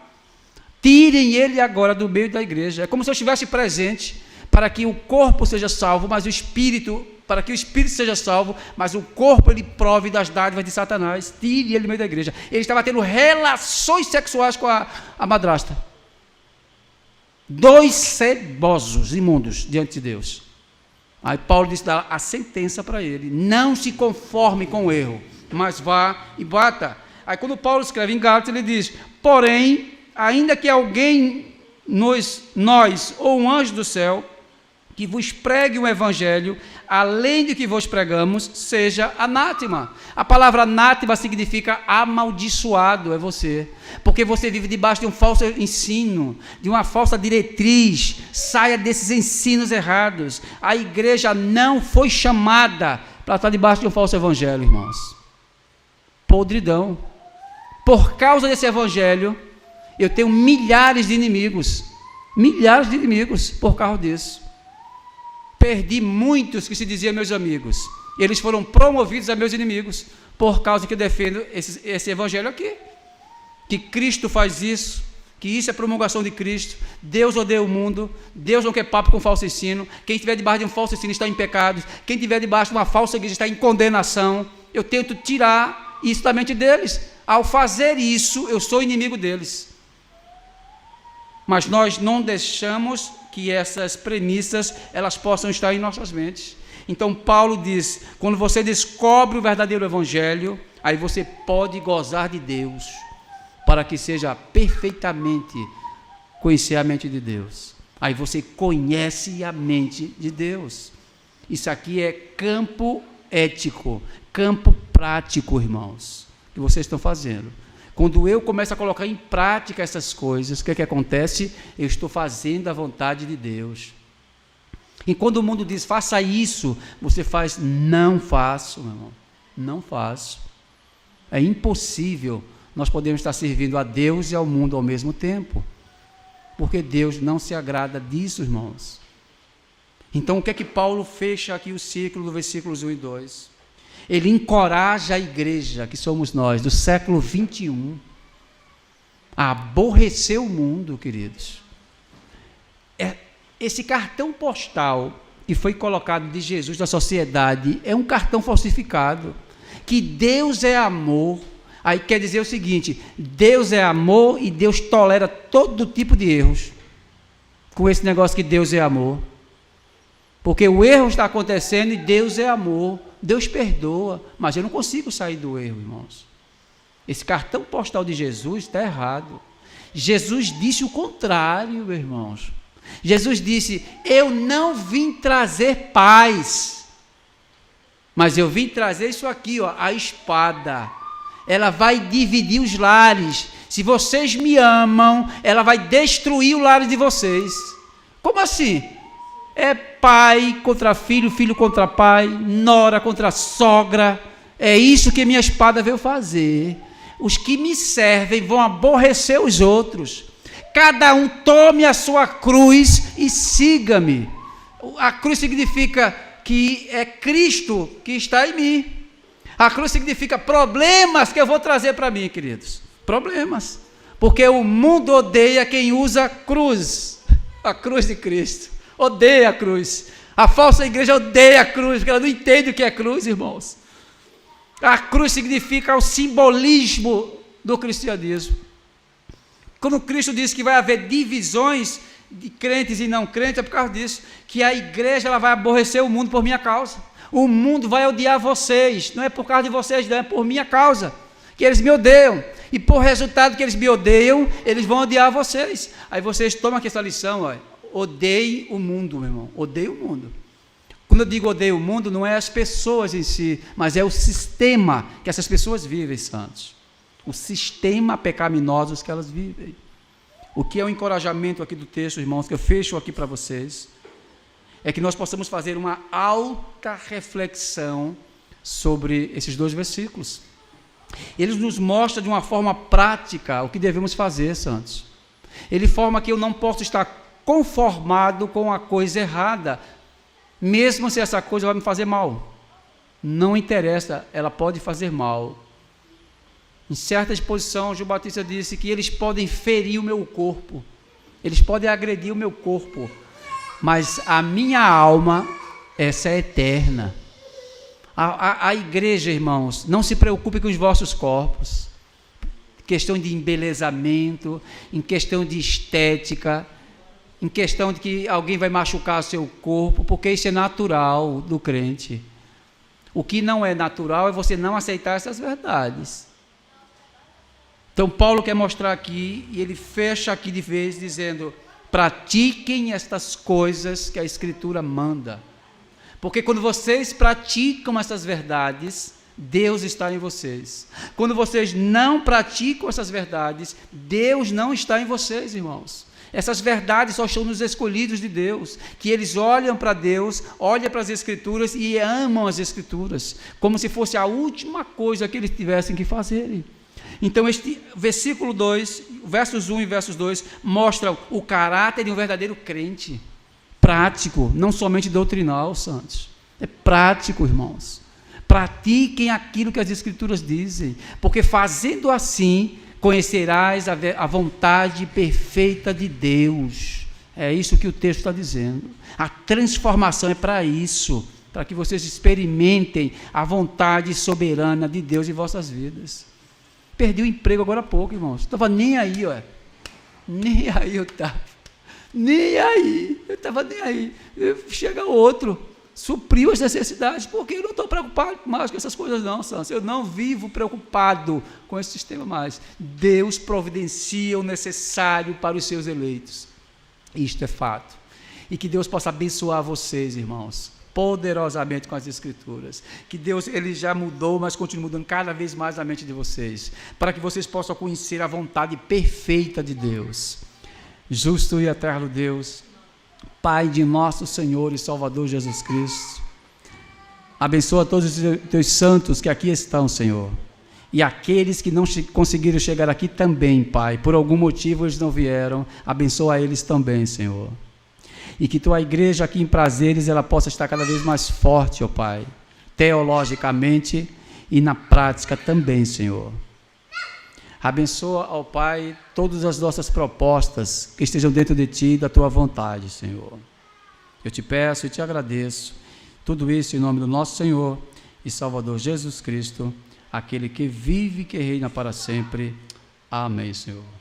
Tirem ele agora do meio da igreja. É como se eu estivesse presente para que o corpo seja salvo, mas o espírito, para que o espírito seja salvo, mas o corpo ele prove das dádivas de Satanás. Tire ele do meio da igreja. Ele estava tendo relações sexuais com a madrasta. 2 cebosos, imundos, diante de Deus. Aí Paulo disse dar a sentença para ele: não se conforme com o erro, mas vá e bata. Aí quando Paulo escreve em Gálatas, ele diz: porém, ainda que alguém, nós ou um anjo do céu, que vos pregue um evangelho, além do que vos pregamos, seja anátema. A palavra anátema significa amaldiçoado, é você. Porque você vive debaixo de um falso ensino, de uma falsa diretriz. Saia desses ensinos errados. A igreja não foi chamada para estar debaixo de um falso evangelho, irmãos. Podridão. Por causa desse evangelho, eu tenho milhares de inimigos por causa disso. Perdi muitos que se diziam meus amigos. Eles foram promovidos a meus inimigos por causa que eu defendo esse evangelho aqui. Que Cristo faz isso, que isso é promulgação de Cristo. Deus odeia o mundo, Deus não quer papo com falso ensino. Quem estiver debaixo de um falso ensino está em pecado. Quem estiver debaixo de uma falsa igreja está em condenação. Eu tento tirar isso da mente deles. Ao fazer isso, eu sou inimigo deles. Mas nós não deixamos que essas premissas elas possam estar em nossas mentes. Então Paulo diz: quando você descobre o verdadeiro evangelho, aí você pode gozar de Deus, para que seja perfeitamente conhecer a mente de Deus. Aí você conhece a mente de Deus. Isso aqui é campo ético, campo prático, irmãos, que vocês estão fazendo. Quando eu começo a colocar em prática essas coisas, o que acontece? Eu estou fazendo a vontade de Deus. E quando o mundo diz, faça isso, você faz, não faço, meu irmão, não faço. É impossível nós podemos estar servindo a Deus e ao mundo ao mesmo tempo, porque Deus não se agrada disso, irmãos. Então, o que é que Paulo fecha aqui o ciclo do versículos 1 e 2? Ele encoraja a igreja, que somos nós, do século 21, a aborrecer o mundo, queridos. Esse cartão postal que foi colocado de Jesus na sociedade é um cartão falsificado, que Deus é amor. Aí quer dizer o seguinte: Deus é amor e Deus tolera todo tipo de erros, com esse negócio que Deus é amor. Porque o erro está acontecendo e Deus é amor. Deus perdoa, mas eu não consigo sair do erro, irmãos. Esse cartão postal de Jesus está errado. Jesus disse o contrário, irmãos. Jesus disse: eu não vim trazer paz, mas eu vim trazer isso aqui, ó, a espada. Ela vai dividir os lares. Se vocês me amam, ela vai destruir o lar de vocês. Como assim? É pai contra filho, filho contra pai, nora contra sogra. É isso que minha espada veio fazer. Os que me servem vão aborrecer os outros. Cada um tome a sua cruz e siga-me. A cruz significa que é Cristo que está em mim. A cruz significa problemas que eu vou trazer para mim, queridos. Problemas. Porque o mundo odeia quem usa cruz. A cruz de Cristo. Odeia a cruz. A falsa igreja odeia a cruz, porque ela não entende o que é cruz, irmãos. A cruz significa o simbolismo do cristianismo. Quando Cristo diz que vai haver divisões, de crentes e não crentes, é por causa disso, que a igreja ela vai aborrecer o mundo por minha causa. O mundo vai odiar vocês, não é por causa de vocês, não, é por minha causa, que eles me odeiam, e por resultado que eles me odeiam, eles vão odiar vocês. Aí vocês tomam aqui essa lição, ó, odeie o mundo, meu irmão, odeie o mundo. Quando eu digo odeio o mundo, não é as pessoas em si, mas é o sistema que essas pessoas vivem, santos. O sistema pecaminoso que elas vivem. O que é o encorajamento aqui do texto, irmãos, que eu fecho aqui para vocês, é que nós possamos fazer uma alta reflexão sobre esses 2 versículos. Eles nos mostram de uma forma prática o que devemos fazer, santos. Ele forma que eu não posso estar conformado com a coisa errada, mesmo se essa coisa vai me fazer mal. Não interessa, ela pode fazer mal. Em certa exposição, João Batista disse que eles podem ferir o meu corpo, eles podem agredir o meu corpo, mas a minha alma, essa é eterna. A igreja, irmãos, não se preocupe com os vossos corpos, em questão de embelezamento, em questão de estética, em questão de que alguém vai machucar o seu corpo, porque isso é natural do crente. O que não é natural é você não aceitar essas verdades. Então Paulo quer mostrar aqui, e ele fecha aqui de vez dizendo, pratiquem estas coisas que a Escritura manda, porque quando vocês praticam essas verdades, Deus está em vocês. Quando vocês não praticam essas verdades, Deus não está em vocês, irmãos. Essas verdades só estão nos escolhidos de Deus, que eles olham para Deus, olham para as Escrituras e amam as Escrituras, como se fosse a última coisa que eles tivessem que fazer. Então este versículo 2, versos 1 e versos 2, mostram o caráter de um verdadeiro crente, prático, não somente doutrinal, santos, é prático, irmãos. Pratiquem aquilo que as Escrituras dizem, porque fazendo assim, conhecerás a vontade perfeita de Deus. É isso que o texto está dizendo. A transformação é para isso, para que vocês experimentem a vontade soberana de Deus em vossas vidas. Perdi o emprego agora há pouco, irmãos. Estava nem aí, ó. Nem aí eu estava. Nem aí. Eu estava nem aí. Chega outro, supriu as necessidades, porque eu não estou preocupado mais com essas coisas não, Santos. Eu não vivo preocupado com esse sistema mais. Deus providencia o necessário para os seus eleitos. Isto é fato. E que Deus possa abençoar vocês, irmãos, poderosamente com as Escrituras, que Deus, Ele já mudou, mas continua mudando cada vez mais a mente de vocês, para que vocês possam conhecer a vontade perfeita de Deus. Justo e eterno Deus, Pai de nosso Senhor e Salvador Jesus Cristo, abençoa todos os teus santos que aqui estão, Senhor, e aqueles que não conseguiram chegar aqui também, Pai, por algum motivo eles não vieram, abençoa eles também, Senhor. E que tua igreja aqui em Prazeres, ela possa estar cada vez mais forte, ó Pai, teologicamente e na prática também, Senhor. Abençoa, ó Pai, todas as nossas propostas que estejam dentro de Ti e da Tua vontade, Senhor. Eu te peço e te agradeço, tudo isso em nome do nosso Senhor e Salvador Jesus Cristo, aquele que vive e que reina para sempre. Amém, Senhor.